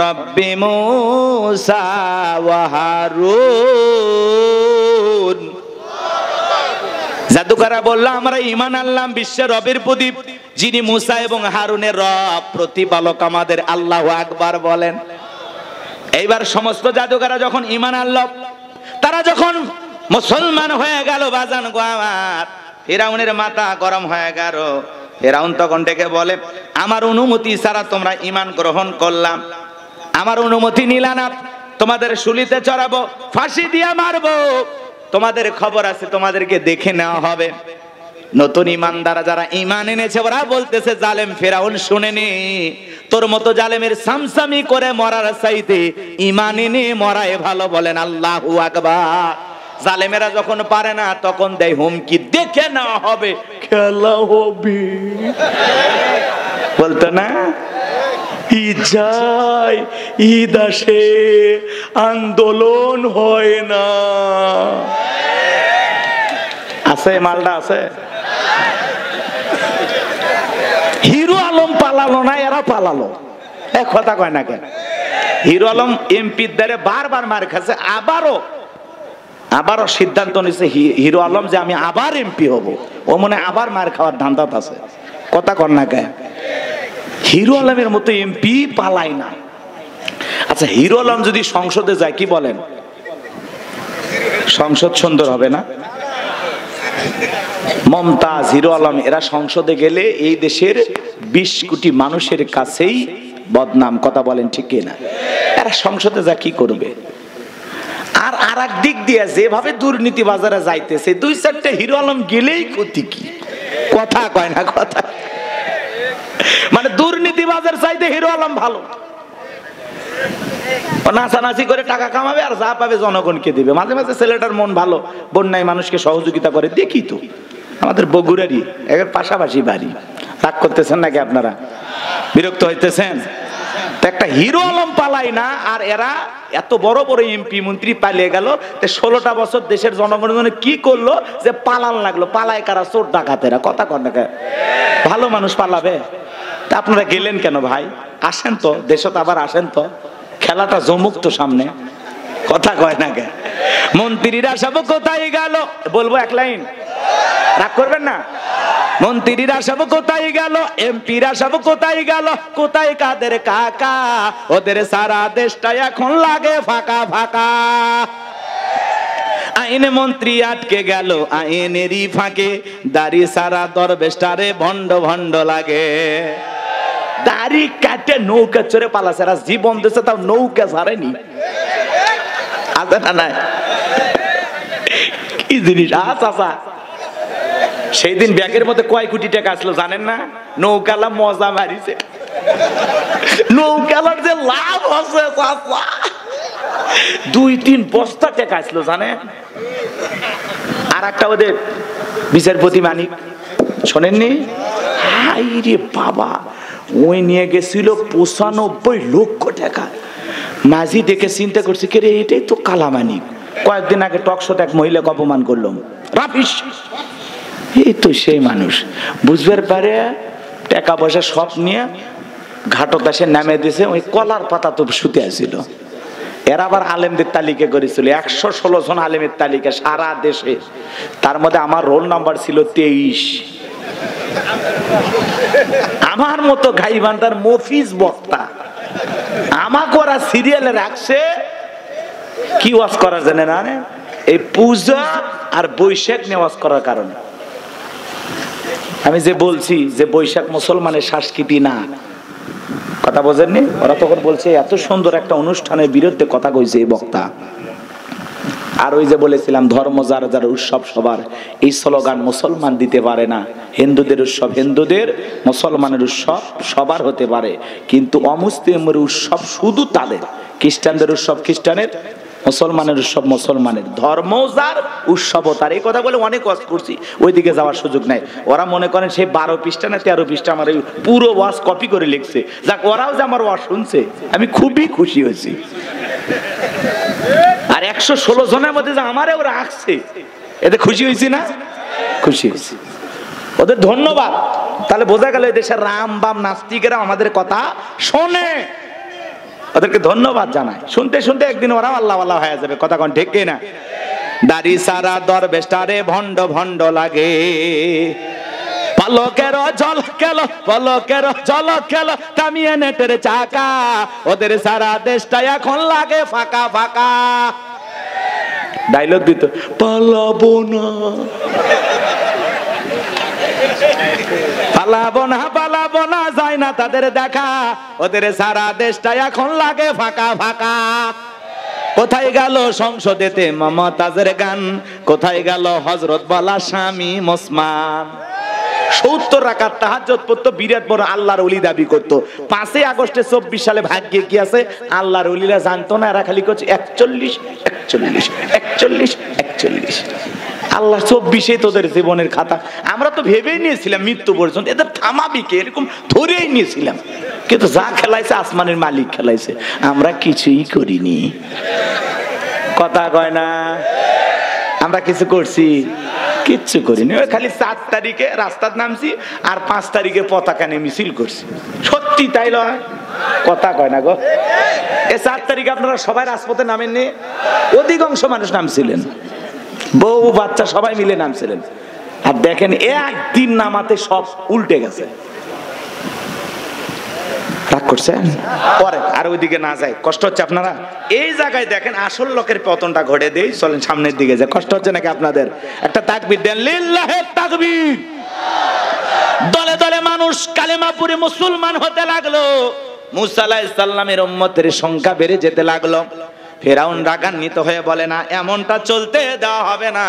রব্বি মূসা ওয়া হারুন। জাদুকররা বলল, আমরা ঈমান আনলাম বিশ্বের রবের প্রতি, যিনি মুসা এবং হারুনের রব, প্রতিপালক আমাদের। আল্লাহু আকবার বলেন। এইবার সমস্ত জাদুকররা যখন ঈমান আনলো, তারা যখন মুসলমান হয়ে গেল বাজান গো আমার, ফেরাউনের মাথা গরম হয়ে গেল। ফেরাউন তখন ডেকে বলে, আমার অনুমতি ছাড়া তোমরা ঈমান গ্রহণ করলাম, আমার অনুমতি নিলা না, তোমাদের শুলিতে চড়াবো, ফাঁসি দিয়ে মারবো, তোমাদের খবর আছে, তোমাদেরকে দেখে নেওয়া হবে। নতুন ইমানদারা যারা ঈমান এনেছে ওরা বলতেছে, জালেম ফেরাউন শুনেনি, তোর মতো জালেমের সামসামি করে মরার চাইতে ঈমান এনে মরাই ভালো। বলেন আল্লাহু আকবার। জালেমেরা যখন পারে না তখন দেয় হুমকি, দেখে নেওয়া হবে, খেলা হবে। বলতো না, ঈদ যায়, ঈদ আসে, আন্দোলন হয় না। আছে মালটা আছে। হিরো আলম পালালো না, এরা পালালো। এক কথা কয় না কেন? হিরো আলম এমপির দ্বারে বারবার মার খাচ্ছে, আবারও সিদ্ধান্ত নিচ্ছে হিরো আলম যে আমি আবার এমপি হব। ও মনে আবার মার খাওয়ার ধান্দাত আছে। কথা কর না কেন? হিরো আলমের মতো এমপি পালায় না। আচ্ছা, হিরো আলম যদি সংসদে যায় কি বলেন? সংসদ সুন্দর হবে না? মমতাজ, হিরো আলম এরা সংসদে গেলে এই দেশের 20 কোটি মানুষের কাছেই বদনাম। কথা বলেন ঠিক কিনা? এরা সংসদে যা কি করবে? আর আরেক দিক দিয়ে যেভাবে দুর্নীতি বাজারে যাইতেছে, 2-4টা হিরো আলম গেলেই ক্ষতি কি? কথা কয় না কথা। মানে দুর্নীতি বাজার চাইতে হিরো আলম ভালো। নাচানাচি করে টাকা কামাবে আর যা পাবে জনগণকে দিবে। মাঝে মাঝে ছেলেটার মন ভালো, বন্যায় মানুষকে সহযোগিতা করে, দেখি তো আমাদের বগুড়ারই এর পাশাপাশি বাড়ি। রাগ করতেছেন নাকি আপনারা? বিরক্ত হইতেছেন? একটা হিরো আলম পালাই না, আর এরা এত বড় বড় এমপি মন্ত্রী পালিয়ে গেল। 16টা বছর দেশের জনগণের জন্য কি করলো যে পালান লাগলো? পালায় কারা? চোর ডাকাতেরা। কথা কন না? ভালো মানুষ পালাবে? তা আপনারা গেলেন কেন ভাই? আসেন তো দেশত, আবার আসেন তো, খেলাটা জমুক তো সামনে। কথা কয় না কে? মন্ত্রীরা সব কোথায় গেল? বলবো এক লাইন, রাগ করবেন না? মন্ত্রীরা সব কোথায় গেল? এমপিরা সব কোথায় গেল? কোথায় কাদের কাকা? ওদের সারা দেশটা এখন লাগে ফাঁকা ফাঁকা। আইন মন্ত্রী আটকে গেল আইনেরই ফাঁকে, দাড়ি সারা দরবেশটারে ভণ্ড ভণ্ড লাগে। দাড়ি কাটে নৌকা চড়ে পালাছে, আর জীবন দিচ্ছে তাও নৌকা ছাড়েনি। আছে না নাই? কি জিনিস? আচ্ছা, সেই দিন ব্যাগের মধ্যে কয় কোটি টাকা আসলো জানেন না? নৌকালা মজা মারিছে। নৌকালার যে লাভ আছে 2-3 বস্তা টাকা আসলো জানেন। আর একটা ওদের বিচারপতি মানিক, শোনেননি? হাই রে বাবা, ওই নিয়ে গেছিল 95 লক্ষ টাকা। মাঝি দেখে চিন্তা করছে, কে রে, এটাই তো কালামানিক। কয়েকদিন আগে টকশোতে এক মহিলাকে অপমান করলাম, রাফিস। এই তো সেই মানুষ। বুঝবার পারে টাকা পয়সা সব নিয়ে ঘাটত এসে নামে দিয়েছে। ওই কলার পাতা তো শুতে আসছিল। এরা আবার আলেমদের তালিকা করেছিল, 116 জন আলেমের তালিকা সারা দেশে। তার মধ্যে আমার রোল নাম্বার ছিল 23। আমার মতো গাইবান্ধার মফিজ বক্তা আমাকে ওরা সিরিয়ালে রাখছে কি ওয়াজ করার জন্য না? এই পূজা আর বৈশাখ নেওয়াজ করার কারণে। আমি যে বলছি যে বৈশাখ মুসলমানের সংস্কৃতি না, কথা বোঝেননি? ওরা তখন বলছে এত সুন্দর একটা অনুষ্ঠানের বিরুদ্ধে কথা কইছে এই বক্তা। আর ওই যে বলেছিলাম ধর্ম যার যার উৎসব সবার, এই স্লোগান মুসলমান দিতে পারে না। হিন্দুদের উৎসব হিন্দুদের, মুসলমানের উৎসব সবার হতে পারে, কিন্তু অমুসলিমের উৎসব শুধু তাদের। খ্রিস্টানদের উৎসব খ্রিস্টানের, মুসলমানের উৎসব মুসলমানের। ধর্ম যার উৎসব তার। এই কথা বলে অনেক ওয়াজ করছি, ওইদিকে যাওয়ার সুযোগ নাই। ওরা মনে করেন সেই 12 পৃষ্ঠা না 13 পৃষ্ঠা আমার এই পুরো ওয়াজ কপি করে লিখছে। যাক, ওরাও যে আমার ওয়াজ শুনছে আমি খুবই খুশি হয়েছি। আর 116 জনের মধ্যে যে আমারে ওরা আসছে, এতে খুশি হয়েছি না? খুশি হয়েছি। ওদের ধন্যবাদ। তাহলে বোঝা গেল এদেশের রাম বাম নাস্তিকেরা আমাদের কথা শোনে, ওদেরকে ধন্যবাদ জানায়। শুনতে শুনতে একদিন ওরাও আল্লাহ আল্লাহ হয়ে যাবে। কথা কোন ঠিক কিনা? দাড়ি সারা দরবেশটারে ভণ্ড ভণ্ড লাগে, পলকের জল খেলো, পলকের জল খেলো, থামিয়ে নেটের চাকা, ওদের সারা দেশটা এখন লাগে ফাঁকা ফাঁকা। ডায়লগ দিত, পালাবো না পালাবো না পালাবো না, যায় না তাদের দেখা, ওদের সারা দেশটা এখন লাগে ফাঁকা ফাঁকা। কোথায় গেল সংসদেতে মমতাজের গান, কোথায় গেল হযরত বলা স্বামী ওসমান। 70 রাকাত তাহাজ্জুদ পড়তো, বিরাট বড় আল্লাহর ওলি দাবি করতো। 5 আগস্টে 24 সালে ভাগ্যে কি আছে আল্লাহর ওলিরা জানতো না। এরা খালি করছে 41 41 41 41। আল্লাহ 24 তোদের জীবনের খাতা। আমরা তো ভেবেই নিয়েছিলাম মৃত্যু পর্যন্ত এদের থামাবি কে, এরকম ধরেই নিয়েছিলাম। কিন্তু যা খেলাইছে আসমানের মালিক খেলাইছে, আমরা কিছুই করিনি। কথা কয় না? আমরা কিছু করছি? কিচ্ছু করিনি। ওই খালি 4 তারিখে রাস্তার নামছি আর 5 তারিখে পতাকা নিয়ে মিছিল করছি। সত্যি তাই নয়? কথা কয় না গো। এই 4 তারিখে আপনারা সবাই রাজপথে নামেননি? অধিকাংশ মানুষ নামছিলেন, বউ বাচ্চা সবাই মিলে নামছিলেন। আর দেখেন একদিন নামাতে সব উল্টে গেছে। রাগ করছেন? পরে আর ওইদিকে না যায়, কষ্ট হচ্ছে আপনারা? এই জায়গায় দেখেন আসল লোকের পতনটা ঘটে দেই। চলেন সামনের দিকে যায়। কষ্ট হচ্ছে নাকি আপনাদের? একটা তাকবীর দেন, লিল্লাহে তাকবীর। দলে দলে মানুষ কালেমা পড়ে মুসলমান হতে লাগলো। মুসা আলাইহিস সালামের উম্মতের সংখ্যা বেড়ে যেতে লাগলো। ফেরাউন রাগান্বিত হয়ে বলে, না, এমনটা চলতে দেওয়া হবে না।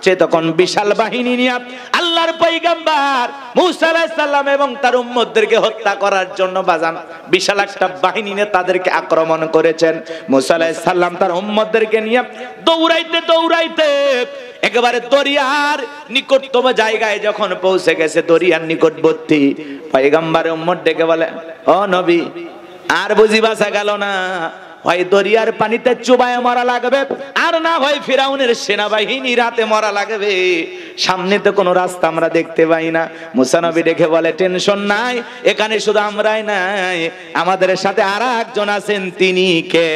সে তখন বিশাল বাহিনী নিয়ে আল্লাহর পয়গম্বর মুসা আলাইহিস সালাম এবং তার উম্মতদেরকে হত্যা করার জন্য বাজান বিশাল একটা বাহিনী নিয়ে তাদেরকে আক্রমণ করেছেন। মুসা আলাইহিস সালাম তার উম্মতদেরকে নিয়ে দৌড়াইতে দৌড়াইতে একেবারে দরিয়ার নিকটতম জায়গায় যখন পৌঁছে গেছে, দরিয়ার নিকটবর্তী, পয়গম্বরের উম্মত ডেকে বলে, ও নবী, আর বুঝি বাঁচা গেল না, হয় দরিয়ার পানিতে চুবায় মরা লাগবে, আর না হয় ফিরাউনের সেনাবাহিনীর হাতে মরা লাগবে। সামনে তো কোনো রাস্তা আমরা দেখতে পাই না। মুসা নবী দেখে বলে, টেনশন নাই, এখানে শুধু আমরাই নাই, আমাদের সাথে আর একজন আছেন, তিনি কে?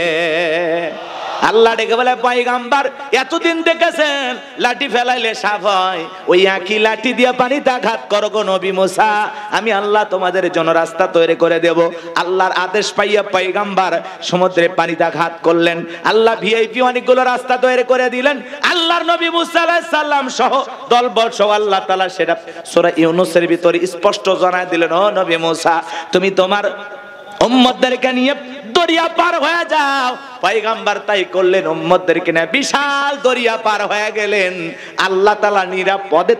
আল্লাহ ডেকে বলে, পয়গম্বর, এতদিন দেখেছেন লাঠি ফেলাইলে সাপ হয়, ওই একই লাঠি দিয়ে পানিতে আঘাত করো গো নবী মুসা, আমি আল্লাহ তোমাদের জন্য রাস্তা তৈরি করে দেব। আল্লাহর আদেশ পাইয়া পয়গম্বর সমুদ্রে পানিতে আঘাত করলেন। আল্লাহ ভিআইপি অনেকগুলো রাস্তা তৈরি করে দিলেন। আল্লাহর নবী মুসা আলাইহিস সালাম সহ দলবল সহ আল্লাহ তাআলা সেটা সূরা ইউনূসের ভিতরে স্পষ্ট জানায় দিলেন, ও নবী মুসা, তুমি তোমার উম্মতদেরকে নিয়ে দরিয়া পার হয়ে যাও। পয়গম্বর তাই করলেন, উম্মতদেরকে নিয়ে বিশাল দরিয়া পার হয়ে গেলেন। আল্লাহ তাআলা নিরাপদে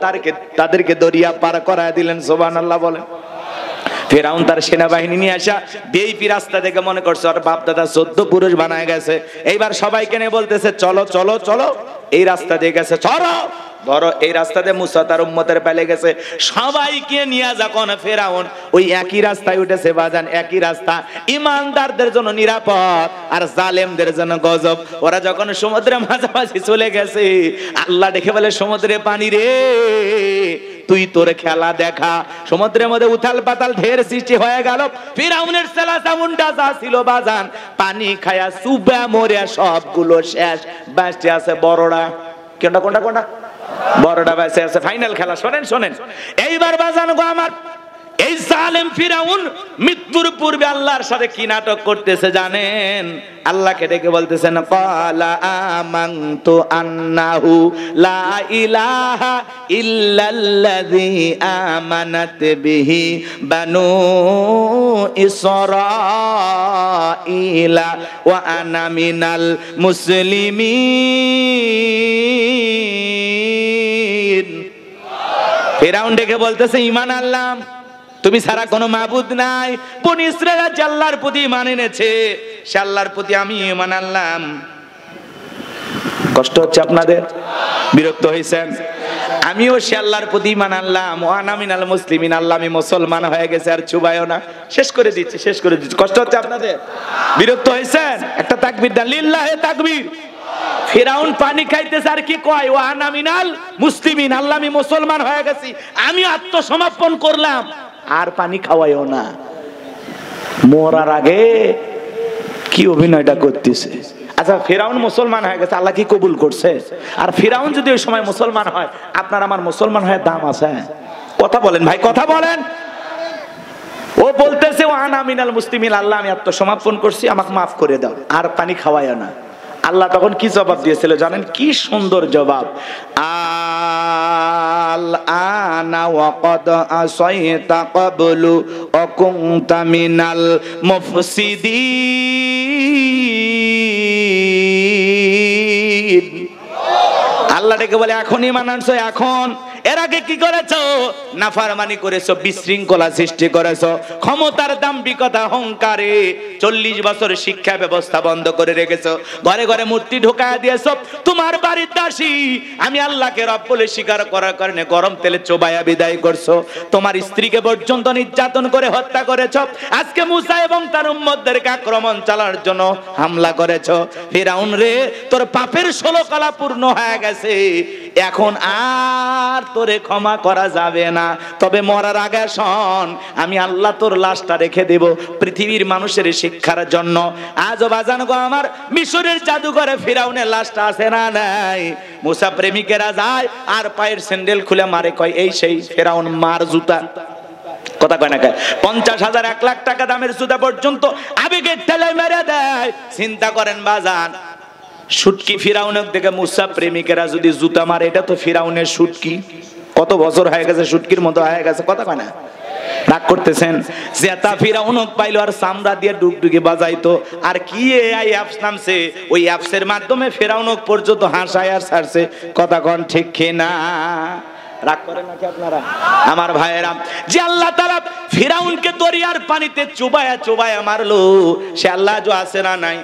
তাদেরকে দরিয়া পার করায় দিলেন। সুবহানাল্লাহ বলেন। ফেরাউন তার সেনাবাহিনী নিয়ে আসা বেইপি রাস্তা থেকে মনে করছে ওর বাপ দাদা 14 পুরুষ বানায় গেছে। এইবার সবাইকে নিয়ে বলতেছে, চলো চলো চলো, এই রাস্তা দিয়ে গেছে, চলো ধরো এই রাস্তাতে মুসা তার উম্মতের পেলে গেছে। সবাইকে নিয়ে যখন ফেরাউন ওই একই রাস্তায় উঠেছে বাজান, একই রাস্তা, ইমানদারদের জন্য নিরাপদ আর জালেমদের জন্য গজব। ওরা যখন সমুদ্রের মাঝামাঝি চলে গেছে, আল্লাহ দেখে বলে, সমুদ্রে পানি রে, তুই তোর খেলা দেখা। সমুদ্রের মধ্যে উথাল পাতাল ঢের সৃষ্টি হয়ে গেল। ফিরাউনের ছেলা চামুন্ডা যা ছিল বাজান, পানি খায়া চুবা মরে সবগুলো শেষ। বাঁচতে আছে বড়রা, কোনটা কোনটা কোনটা বড়টা বেঁচে আছে। ফাইনাল খেলা শোনেন শোনেন। এইবার বাজান গো আমার, এই জালেম ফিরাউন মৃত্যুর পূর্বে আল্লাহর সাথে কি নাটক করতেছে জানেন? আল্লাহকে ডেকে বলতেছেন, ক্বালা আমানতু আন্নাহু লা ইলাহা ইল্লাল্লাযী আমানাত বিহি বানু ইসরাঈলা ওয়া আনা মিনাল মুসলিমিন। ফিরাউন ডেকে বলতেছে, ঈমান আনলাম, তুমি ছাড়া কোনো মাবুদ নাই। বনি ইসরাঈল আল্লাহর প্রতি ঈমান এনেছে, সে আল্লাহর প্রতি আমি ঈমান আনলাম। কষ্ট হচ্ছে আপনাদের? বিরক্ত হয়েছেন? আমিও সে আল্লাহর প্রতি ঈমান আনলাম। ওয়া আনা মিনাল মুসলিমিন, আল্লাহ আমি মুসলমান হয়ে গেছে, আর চুবায়ও না। শেষ করে দিচ্ছি, শেষ করে দিচ্ছি। কষ্ট হচ্ছে আপনাদের? বিরক্ত হয়েছেন? একটা তাকবীর দেন, লিল্লাহে তাকবীর। ফিরাউন পানি খাইতেছে আর কি কয়, ওয়া আনা মিনাল মুসলিমিন, আল্লাহ আমি মুসলমান হয়ে গেছি, আমি আত্মসমর্পণ করলাম, আর পানি খাওয়াইও না। মরার আগে কি অভিনয়টা করতেছে। আচ্ছা, ফিরাউন মুসলমান হয়ে গেছে, আল্লাহ কি কবুল করছে? আর ফিরাউন যদি ওই সময় মুসলমান হয়, আপনার আমার মুসলমান হয়ে দাম আছে? কথা বলেন ভাই, কথা বলেন। ও বলতেছে, ওয়া আনা মিনাল মুসলিমিন, আল্লাহ আমি আত্মসমর্পণ করছি, আমাকে মাফ করে দাও, আর পানি খাওয়াইও না। আল্লাহ তখন কি জবাব দিয়েছিল জানেন? কি সুন্দর জবাব। আল আনা ওয়া ক্বাদ আসাইতা ক্বাবলু ওয়া কুনতা মিনাল মুফসিদিন। আল্লাহ ডেকে বলে, এখন ঈমান আনছো, এখন। এর আগে কি করেছো? নাফরমানি করেছো, বিশৃঙ্খলা সৃষ্টি করেছো, ক্ষমতার দাম্ভিকতা অহংকারে 40 বছর শিক্ষা ব্যবস্থা বন্ধ করে রেখেছো, ঘরে ঘরে মূর্তি ঢোকায় দিয়েছো। তোমার বাড়ির দাসী আমি আল্লাহকে রব বলে স্বীকার করার কারণে গরম তেলে চোবায়া বিদায় করছো। তোমার স্ত্রীকে পর্যন্ত নির্যাতন করে হত্যা করেছো। আজকে মুসা এবং তার উম্মতদেরকে আক্রমণ চালানোর জন্য হামলা করেছো। ফিরাউন রে, তোর পাপের 16 কলা পূর্ণ হয়ে গেছে, এখন আর তোরে ক্ষমা করা যাবে না। তবে মরার আগে শোন, আমি আল্লাহ তোর লাশটা রেখে দেব পৃথিবীর মানুষের শিক্ষার জন্য। আজও বাজান গো আমার, মিশরের জাদুঘরে ফিরাউনের লাশটা আছে না নাই? মুসা প্রেমিকেরা যায় আর পায়ের স্যান্ডেল খুলে মারে, কয় এই সেই ফিরাউন মার জুতা। কথা কয় না, 50,000 1 লাখ টাকা দামের জুতা পর্যন্ত আবেগের ঠেলায় মেরে দেয়। চিন্তা করেন বাজান, শুটকি ফিরাউনের দেখে মুসা প্রেমিকেরা যদি জুতা মারে, এটা তো ফিরাউনের শুটকি। কত বছর হয়ে গেছে, শুটকির মতো হয়ে গেছে, কথা কয় না? রাগ করতেছেন? জেতা ফিরাউন পাইলো আর চামড়া দিয়ে ডুগডুগি বাজাইতো। আর কি এই অ্যাপস নামছে, ওই অ্যাপসের মাধ্যমে ফিরাউন পর্যন্ত হাসায় আর ছাড়ছে, কথা কন ঠিক কিনা? রাগ করেন নাকি আপনারা আমার ভাইয়েরা? যে আল্লাহ তাআলা ফিরাউনকে দরিয়ার পানিতে চুবায়া চুবায়া মারলো, সে আল্লাহ যে আছে না নাই?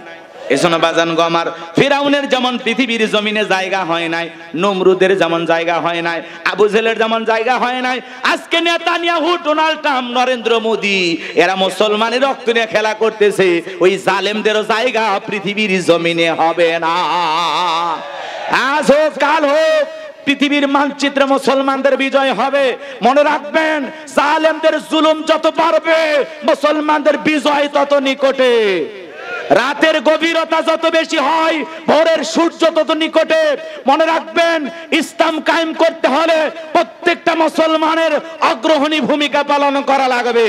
এজন্য বাজান গো আমার, ফিরাউনের যেমন পৃথিবীর জমিনে জায়গা হয় নাই, নমরুদের যেমন জায়গা হয় নাই, আবু জেহেলের যেমন জায়গা হয় নাই, আজকে Netanyahu, Donald Trump, Narendra Modi, এরা মুসলমানের রক্ত নিয়ে খেলা করতেছে। ওই জালেমদেরও জায়গা পৃথিবীর জমিনে হবে না। আজ হোক কাল হোক পৃথিবীর মানচিত্রে মুসলমানদের বিজয় হবে। মনে রাখবেন, জালেমদের জুলুম যত বাড়বে, মুসলমানদের বিজয় তত নিকটে। রাতের গভীরতা যত বেশি হয়, ভোরের সূর্য তত নিকটে। মনে রাখবেন, ইসলাম কায়েম করতে হলে প্রত্যেকটা মুসলমানের অগ্রণী ভূমিকা পালন করা লাগবে।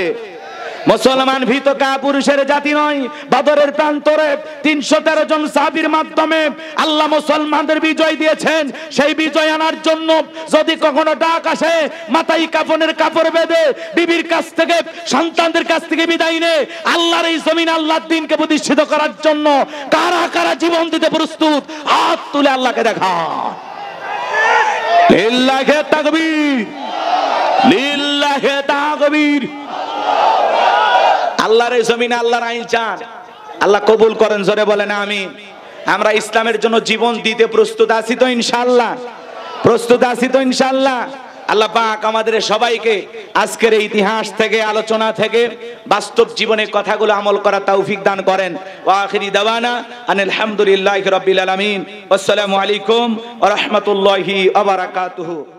মুসলমান ভীত কাপুরুষের জাতি নয়। বদরের প্রান্তরে ৩১৩ জন সাহাবীর মাধ্যমে আল্লাহ মুসলমানদের বিজয় দিয়েছেন। সেই বিজয় আনার জন্য যদি কখনো ডাক আসে, মাথায় কাফনের কাপড় বেঁধে বিবির কাছ থেকে, সন্তানদের কাছ থেকে বিদায় নে, আল্লাহর এই জমিন, আল্লাহর দ্বীনকে প্রতিষ্ঠিত করার জন্য কারা কারা জীবন দিতে প্রস্তুত, হাত তুলে আল্লাহকে দেখা। লিল্লাহি তাকবীর, লিল্লাহি তাকবীর। আল্লাহর এই জমিনে আল্লাহর আইন চান, আল্লাহ কবুল করেন, জোরে বলেন আমিন। আমরা ইসলামের জন্য জীবন দিতে প্রস্তুত আছি তো ইনশাআল্লাহ? প্রস্তুত আছি তো ইনশাআল্লাহ? আল্লাহ পাক আমাদের সবাইকে আজকের এই ইতিহাস থেকে, আলোচনা থেকে বাস্তব জীবনের কথাগুলো আমল করার তৌফিক দান করেন। ওয়া আখিরি দাওয়ানা আনিল হামদুলিল্লাহি রাব্বিল আলামিন। আসসালামু আলাইকুম ওয়া রাহমাতুল্লাহি ওয়া বারাকাতুহু।